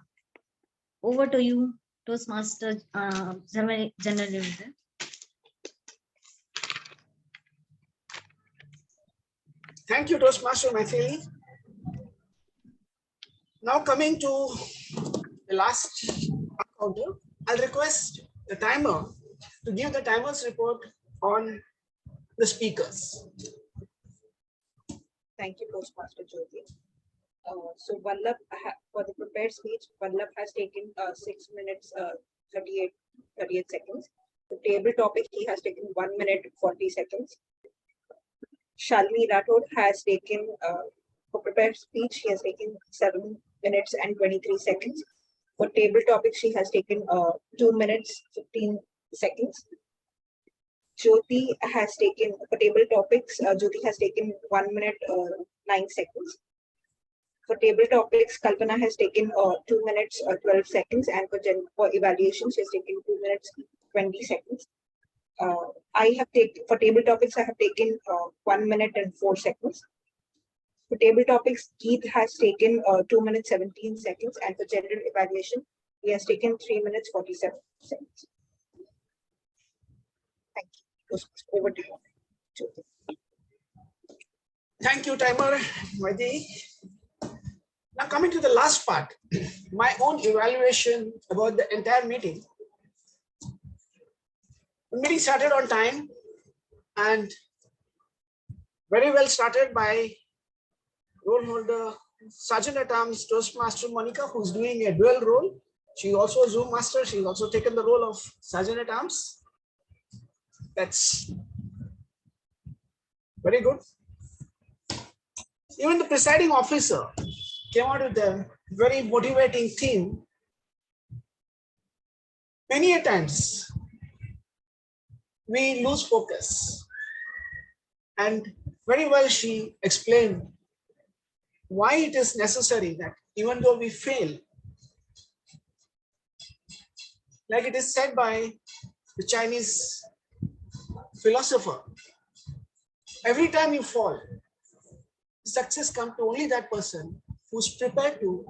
Over to you, Toastmaster General Manager. Thank you, Toastmaster Mithali. Now coming to the last counter, I'll request the timer to give the timer's report on the speakers. Thank you, Toastmaster Jyoti. So Vallabh, for the prepared speech, Vallabh has taken 6 minutes 38 seconds. The table topic, he has taken 1 minute 40 seconds. Shalini Rathod has taken, for prepared speech, she has taken 7 minutes and 23 seconds. For table topics, she has taken 2 minutes 15 seconds. Jyoti has taken, for table topics, Jyoti has taken 1 minute 9 seconds. For table topics, Kalpana has taken 2 minutes 12 seconds, and for evaluation, she has taken 2 minutes 20 seconds. I have taken, for table topics, I have taken 1 minute and 4 seconds. For table topics, Keith has taken 2 minutes 17 seconds, and for general evaluation, he has taken 3 minutes 47 seconds. Thank you. Over to you. Thank you, timer, Vaidi. Now coming to the last part, my own evaluation about the entire meeting. The meeting started on time and very well started by role holder Sergeant at Arms Toastmaster Monica, who's doing a dual role. She's also a Zoom master. She's also taken the role of Sergeant at Arms. That's very good. Even the presiding officer came out with a very motivating theme. Many a times we lose focus, and very well she explained why it is necessary that even though we fail, like it is said by the Chinese philosopher, every time you fall, success comes to only that person who's prepared to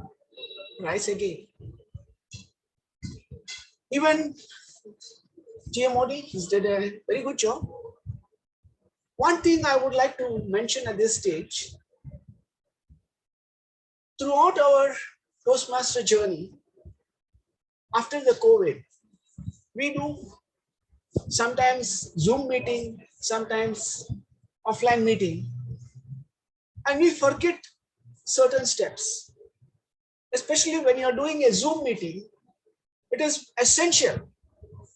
rise again. Even TMOD, he's did a very good job. One thing I would like to mention at this stage, throughout our Toastmaster journey, after the COVID, we do sometimes Zoom meeting, sometimes offline meeting, and we forget certain steps. Especially when you're doing a Zoom meeting, it is essential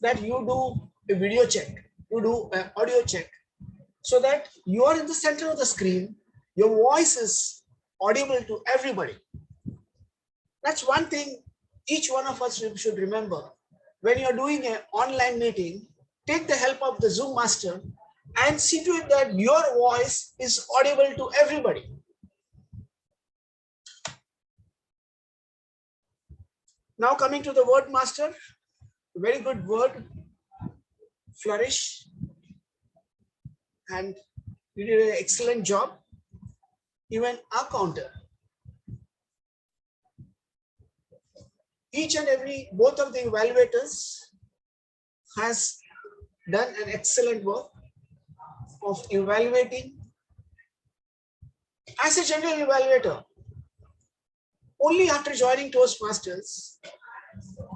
that you do a video check, you do an audio check, so that you are in the center of the screen, your voice is audible to everybody. That's one thing each one of us should remember. When you're doing an online meeting, take the help of the Zoom master and see to it that your voice is audible to everybody. Now coming to the word master, very good word, flourish, and you did an excellent job. Even our counter, each and every, both of the evaluators has done an excellent work of evaluating. As a general evaluator, only after joining Toastmasters,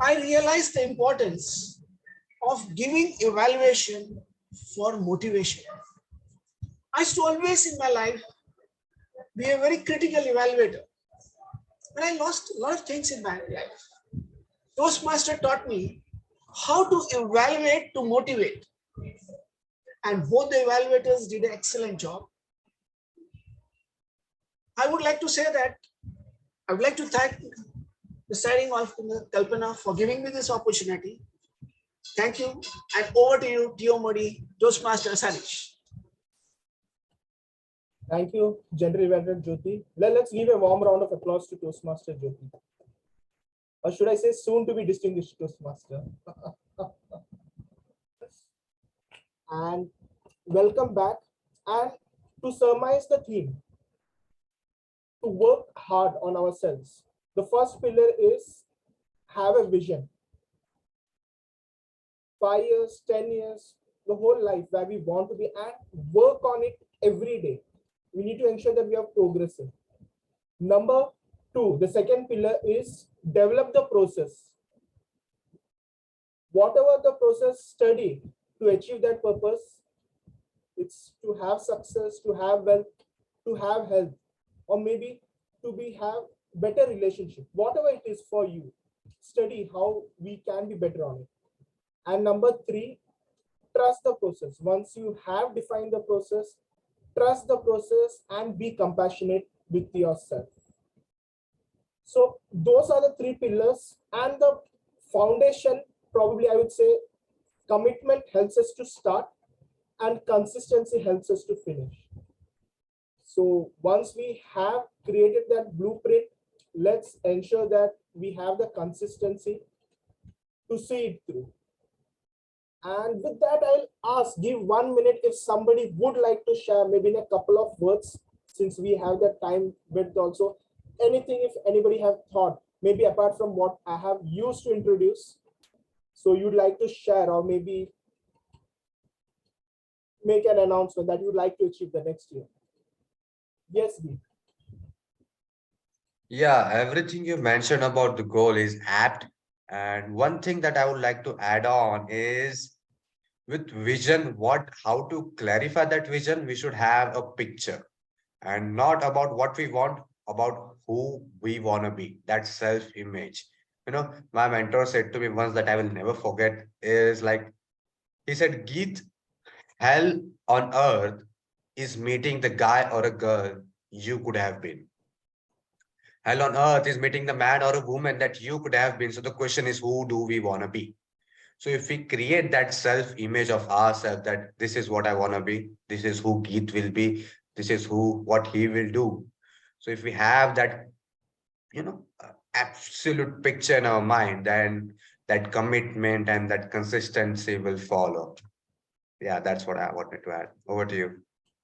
I realized the importance of giving evaluation for motivation. I used to always in my life be a very critical evaluator, but I lost a lot of things in my life. Toastmaster taught me how to evaluate to motivate, and both the evaluators did an excellent job. I would like to say that I would like to thank the signing of Kalpana for giving me this opportunity. Thank you, and over to you, TMOD Toastmaster Sunish. Thank you, General Evaluator Jyoti. Let's give a warm round of applause to Toastmaster Jyoti. Or should I say soon to be distinguished Toastmaster? And welcome back. And to surmise the theme, to work hard on ourselves. The first pillar is have a vision. 5 years, 10 years, the whole life where we want to be, and work on it every day. We need to ensure that we are progressing. Number 2, the second pillar is develop the process. Whatever the process study to achieve that purpose, it's to have success, to have wealth, to have health, or maybe to be have better relationship, whatever it is for you. Study how we can be better on it. And number 3, trust the process. Once you have defined the process, trust the process and be compassionate with yourself. So those are the 3 pillars, and the foundation, probably I would say, commitment helps us to start and consistency helps us to finish. So once we have created that blueprint, let's ensure that we have the consistency to see it through. And with that, I'll give 1 minute if somebody would like to share, maybe in a couple of words, since we have the time width also. Anything, if anybody have thought, maybe apart from what I have used to introduce, so you'd like to share, or maybe make an announcement that you'd like to achieve the next year. Yes, Deep. Yeah, everything you mentioned about the goal is apt. And one thing that I would like to add on is with vision, how to clarify that vision, we should have a picture and not about what we want, about who we want to be, that self-image. My mentor said to me once that I will never forget is like, he said, Geet, hell on earth is meeting the guy or a girl you could have been. Hell on earth is meeting the man or a woman that you could have been. So the question is, who do we want to be? So if we create that self-image of ourselves, that this is what I want to be, this is who Geet will be, this is what he will do. So if we have that, absolute picture in our mind, then that commitment and that consistency will follow. Yeah, that's what I wanted to add. Over to you.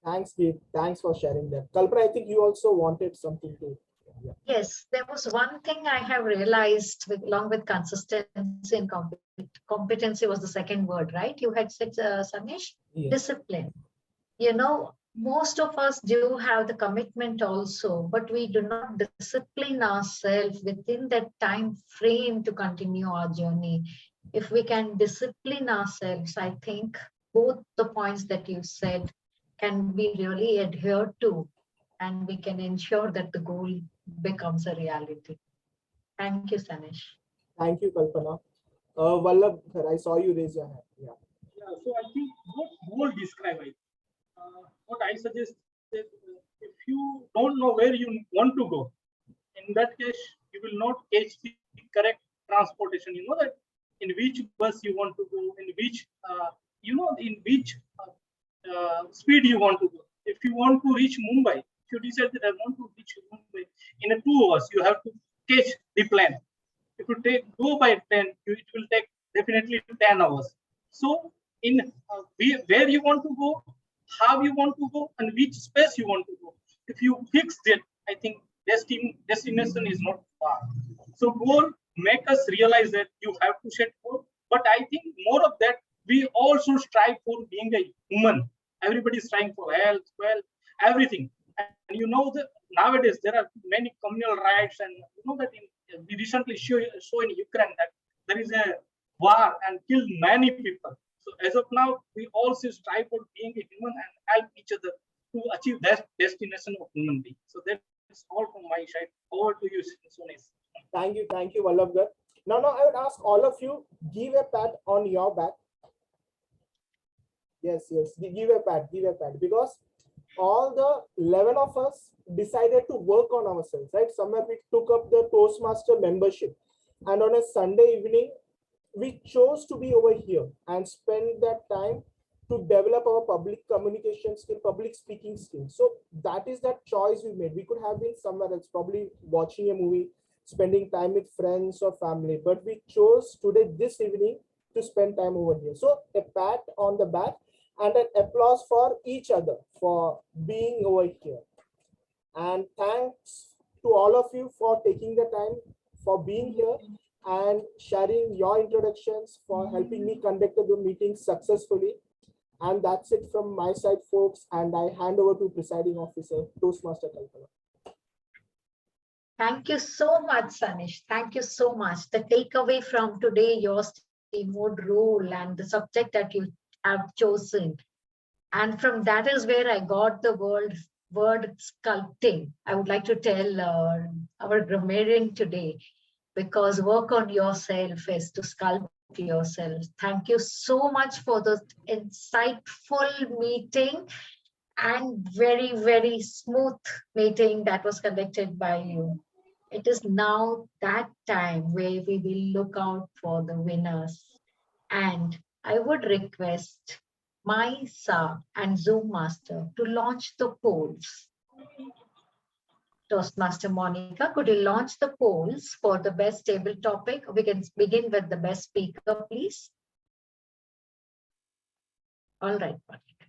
Thanks, Deep. Thanks for sharing that. Kalpana, I think you also wanted something to. Yeah. Yes, there was one thing I have realized along with consistency and competency was the second word, right? You had said, Sunish, Yes. Discipline. Most of us do have the commitment also, but we do not discipline ourselves within that time frame to continue our journey. If we can discipline ourselves, I think both the points that you said can be really adhered to, and we can ensure that the goal becomes a reality. Thank you, Sunish. Thank you, Kalpana. Vallabh, I saw you raise your hand. Yeah. So I think what goal describe it. What I suggest is if you don't know where you want to go, in that case, you will not catch the correct transportation. You know that in which bus you want to go, in which speed you want to go. If you want to reach Mumbai, if you decide that I want to reach Mumbai in 2 hours, you have to catch the plane. If you go by 10, it will take definitely 10 hours. So in where you want to go, how you want to go, and which space you want to go. If you fix it, I think destination is not far. So goal make us realize that you have to set goal. But I think more of that, we also strive for being a human. Everybody is trying for health, wealth, everything. And that nowadays there are many communal rights, and that we recently saw in Ukraine that there is a war and killed many people. So as of now, we also strive for being a human and help each other to achieve that destination of human being. So that's all from my side. Over to you, Sunish. Thank you, Vallabh. Now I would ask all of you, give a pat on your back. Yes, give a pat, because all the 11 of us decided to work on ourselves, right? Somewhere we took up the Toastmaster membership, and on a Sunday evening, we chose to be over here and spend that time to develop our public communication skill, public speaking skill. So that is that choice we made. We could have been somewhere else, probably watching a movie, spending time with friends or family, but we chose today, this evening, to spend time over here. So a pat on the back and an applause for each other for being over here. And thanks to all of you for taking the time, for being here and sharing your introductions, for helping me conduct the meeting successfully. And that's it from my side, folks. And I hand over to Presiding Officer, Toastmaster Kalpana. Thank you so much, Sunish. Thank you so much. The takeaway from today, your TMOD role and the subject that you have chosen. And from that is where I got the word word sculpting. I would like to tell our grammarian today, because work on yourself is to sculpt yourself. Thank you so much for the insightful meeting and very, very smooth meeting that was conducted by you. It is now that time where we will look out for the winners. And I would request Maisa and Zoom Master to launch the polls. Toastmaster Monica, could you launch the polls for the best table topic? We can begin with the best speaker, please. All right, Monica.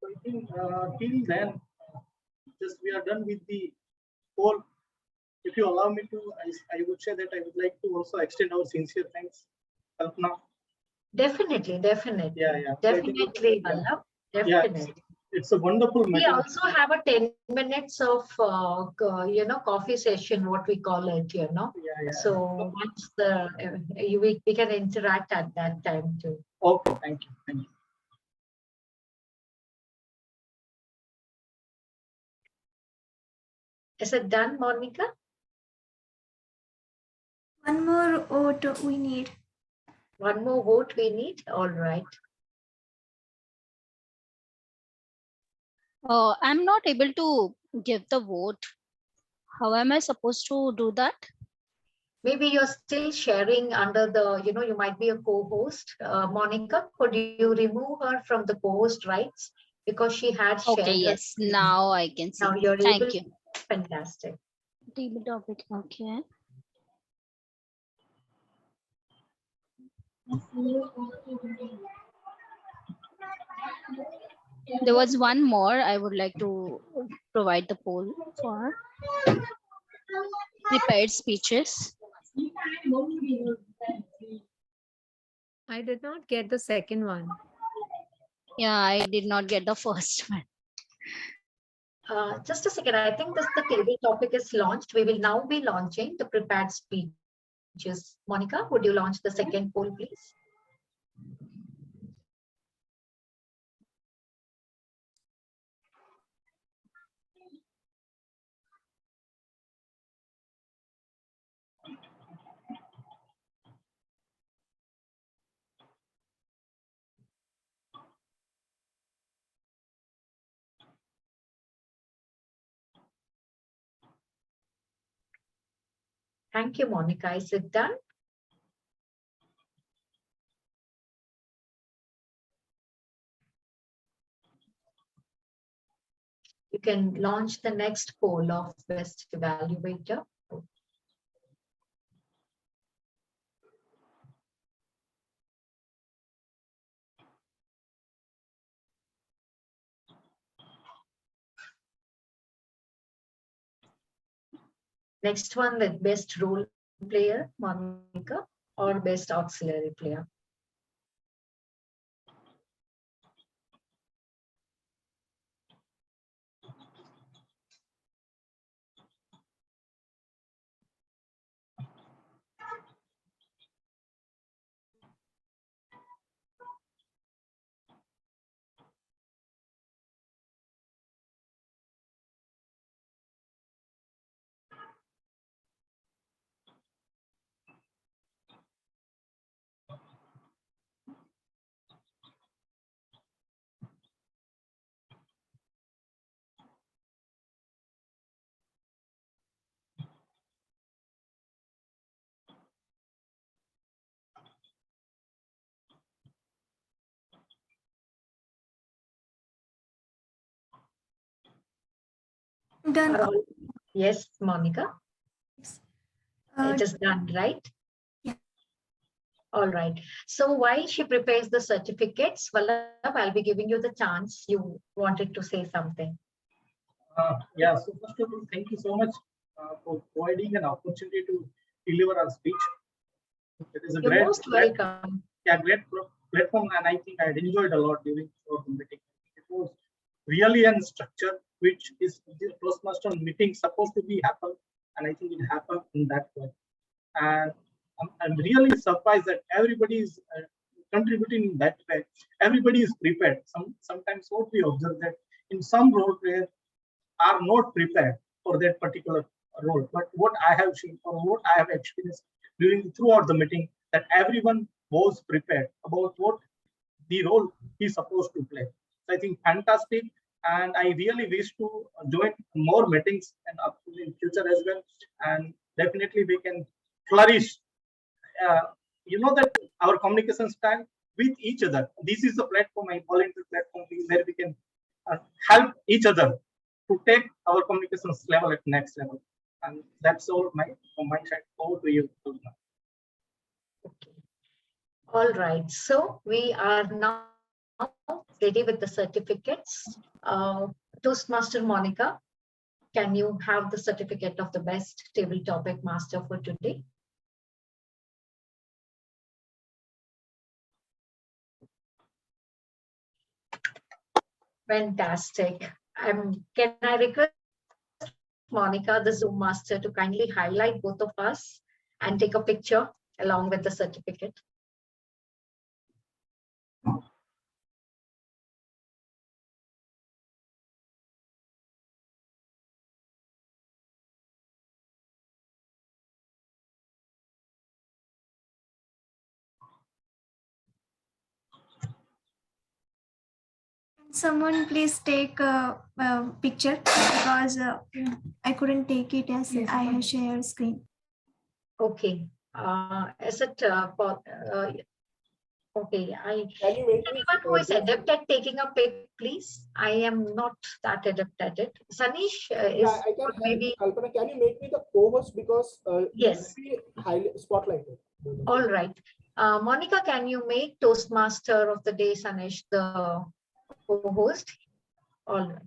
So I think till then, just we are done with the poll. If you allow me to, I would say that I would like to also extend our sincere thanks, Kalpana. Definitely. Yeah. Definitely, Vallabh. Definitely. Yeah, it's a wonderful We meeting. also have a 10 minutes of, coffee session, what we call it, Yeah. So once we can interact at that time too. Okay, thank you. Is it done, Monica? One more vote we need. One more vote we need. All right. I'm not able to give the vote. How am I supposed to do that? Maybe you're still sharing under the, you might be a co-host. Monica, could you remove her from the co-host rights? Because she had shared. Okay, yes, now I can see. Now you're Thank able. you. Fantastic. Table topic, okay. There was one more I would like to provide the poll for. Prepared speeches. I did not get the second one. Yeah, I did not get the first one. Just a second. I think the table topic is launched. We will now be launching the prepared speeches. Monica, would you launch the second poll, please? Thank you, Monica. Is it done? You can launch the next poll of best evaluator. Next one, the best role player, Monica, or best auxiliary player. Done. Yes, Monica. It is done, right? Yeah. All right. So while she prepares the certificates, Vallabh, I'll be giving you the chance. You wanted to say something. Yeah, so first of all, thank you so much for providing an opportunity to deliver our speech. It is a You're most welcome. Great platform, and I think I enjoyed a lot during our meeting. It was really a structure which is the Toastmaster meeting supposed to be happen, and I think it happened in that way. And I'm really surprised that everybody is contributing in that way. Everybody is prepared. Sometimes what we observe that in some role players are not prepared for that particular role. But what I have seen or what I have experienced throughout the meeting, that everyone was prepared about what the role he's supposed to play. So I think fantastic, and I really wish to join more meetings and up in future as well. And definitely we can flourish. That our communication style with each other. This is the platform, a volunteer platform, where we can help each other to take our communications level at next level. And that's all from my side. Over to you, Kalpana. All right, so we are now ready with the certificates. Toastmaster Monica, can you have the certificate of the best table topic master for today? Fantastic. Can I request Monica, the Zoom master, to kindly highlight both of us and take a picture along with the certificate? Someone please take a picture because I couldn't take it as I have shared screen. Okay. Is it okay? Anyone who is adept at taking a pic, please. I am not that adept at it. Sunish is I can, maybe. Kalpana, can you make me the co-host because Yes. highly spotlighted. All right. Monica, can you make Toastmaster of the day, Sunish, the co-host? All right.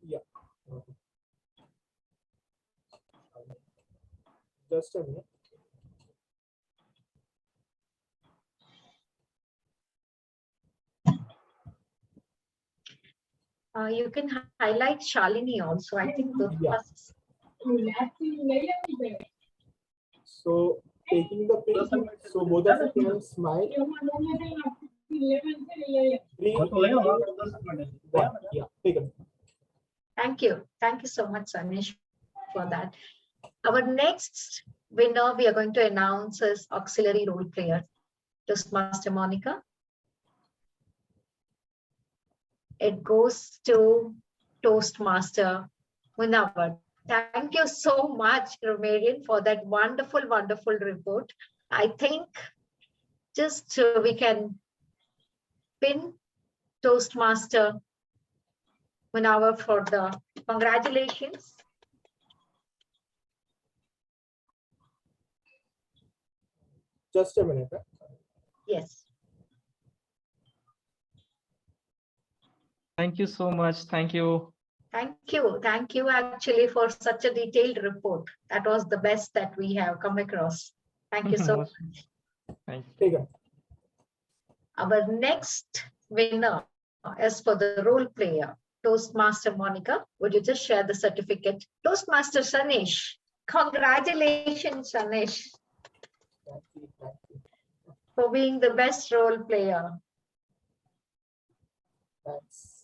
Yeah. Just a minute. You can highlight Shalini also. I think those So taking the picture, so both of you can smile. Yeah, take it. Thank you. Thank you so much, Sunish, for that. Our next winner we are going to announce is auxiliary role player, Toastmaster Monica. It goes to Toastmaster Munawar. Thank you so much, Romarian, for that wonderful, wonderful report. I think just we can pin Toastmaster Munawar for the congratulations. Just a minute. Yes. Thank you so much. Thank you. Thank you. Thank you actually for such a detailed report. That was the best that we have come across. Thank you so much. Thank you. Our next winner is for the role player, Toastmaster Monica. Would you just share the certificate? Toastmaster Sunish. Congratulations, Sunish, for being the best role player. Thanks.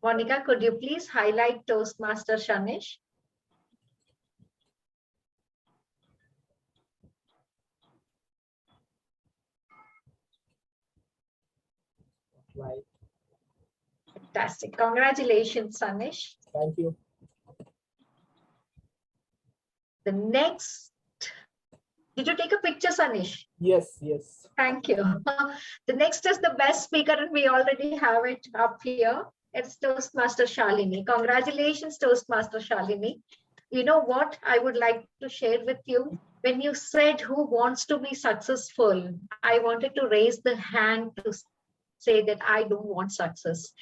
Monica, could you please highlight Toastmaster Sunish? Right. Fantastic. Congratulations, Sunish. Thank you. The next, did you take a picture, Sunish? Yes, yes. Thank you. The next is the best speaker, and we already have it up here. It's Toastmaster Shalini. Congratulations, Toastmaster Shalini. You know what I would like to share with you? When you said who wants to be successful, I wanted to raise the hand to say that I don't want success.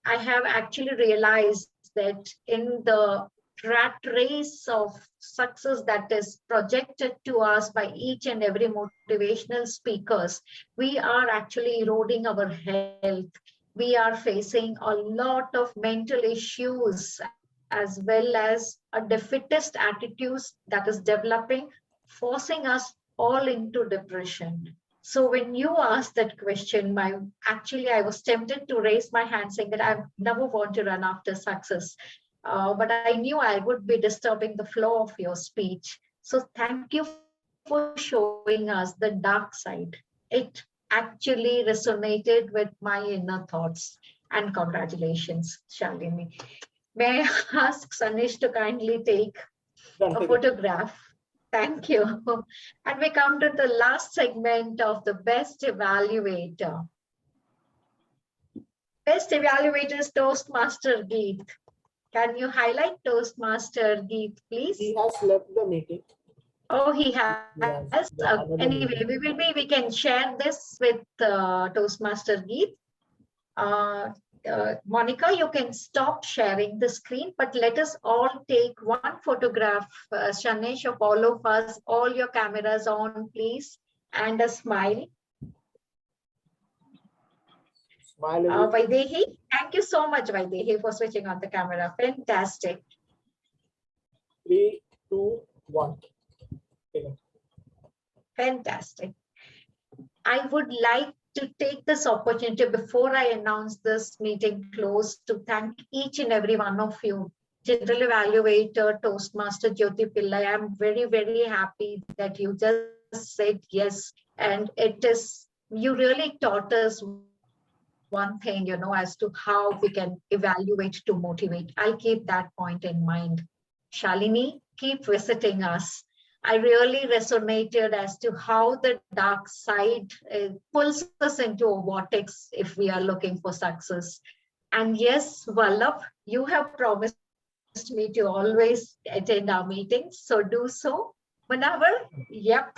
I have actually realized that in the rat race of success that is projected to us by each and every motivational speakers, we are actually eroding our health. We are facing a lot of mental issues as well as a defeatist attitude that is developing, forcing us all into depression. So when you asked that question, I was tempted to raise my hand saying that I never want to run after success. But I knew I would be disturbing the flow of your speech. So thank you for showing us the dark side. It actually resonated with my inner thoughts. And congratulations, Shalini. May I ask Sunish to kindly take a photograph? Thank you. And we come to the last segment of the best evaluator. Best evaluator is Toastmaster Geet. Can you highlight Toastmaster Geet, please? He has left the meeting. Oh, he has. Yes, Anyway, we can share this with Toastmaster Geet. Monica, you can stop sharing the screen, but let us all take one photograph, Shanish, of all of us, all your cameras on, please, and a smile. Vaidehi, thank you so much, Vaidehi, for switching on the camera. Fantastic. 3, 2, 1. Fantastic. I would like to take this opportunity before I announce this meeting close to thank each and every one of you. General Evaluator, Toastmaster Jyoti Pillai, I'm very, very happy that you just said yes. And you really taught us one thing, as to how we can evaluate to motivate. I'll keep that point in mind. Shalini, keep visiting us. I really resonated as to how the dark side pulls us into a vortex if we are looking for success. And yes, Vallabh, you have promised me to always attend our meetings, so do so. Manavar, yep,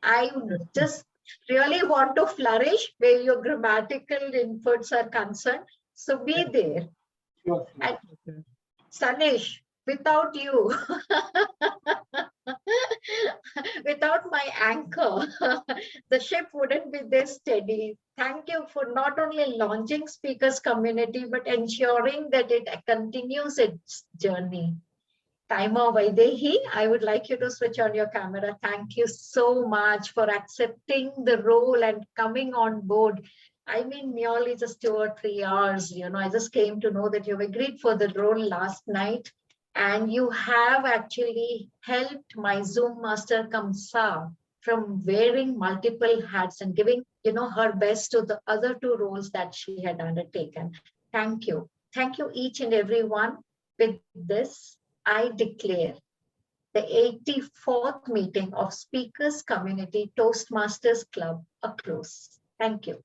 I just really want to flourish where your grammatical inputs are concerned. So be there. Sure. And Sunish, without you, without my anchor, the ship wouldn't be this steady. Thank you for not only launching Speakers Community, but ensuring that it continues its journey. Timer Vaidehi, I would like you to switch on your camera. Thank you so much for accepting the role and coming on board. I mean, nearly just 2 or 3 hours, I just came to know that you've agreed for the role last night. And you have actually helped my Zoom master Kamsa from wearing multiple hats and giving, her best to the other 2 roles that she had undertaken. Thank you. Thank you each and every one. With this, I declare the 84th meeting of Speakers Community Toastmasters Club a close. Thank you.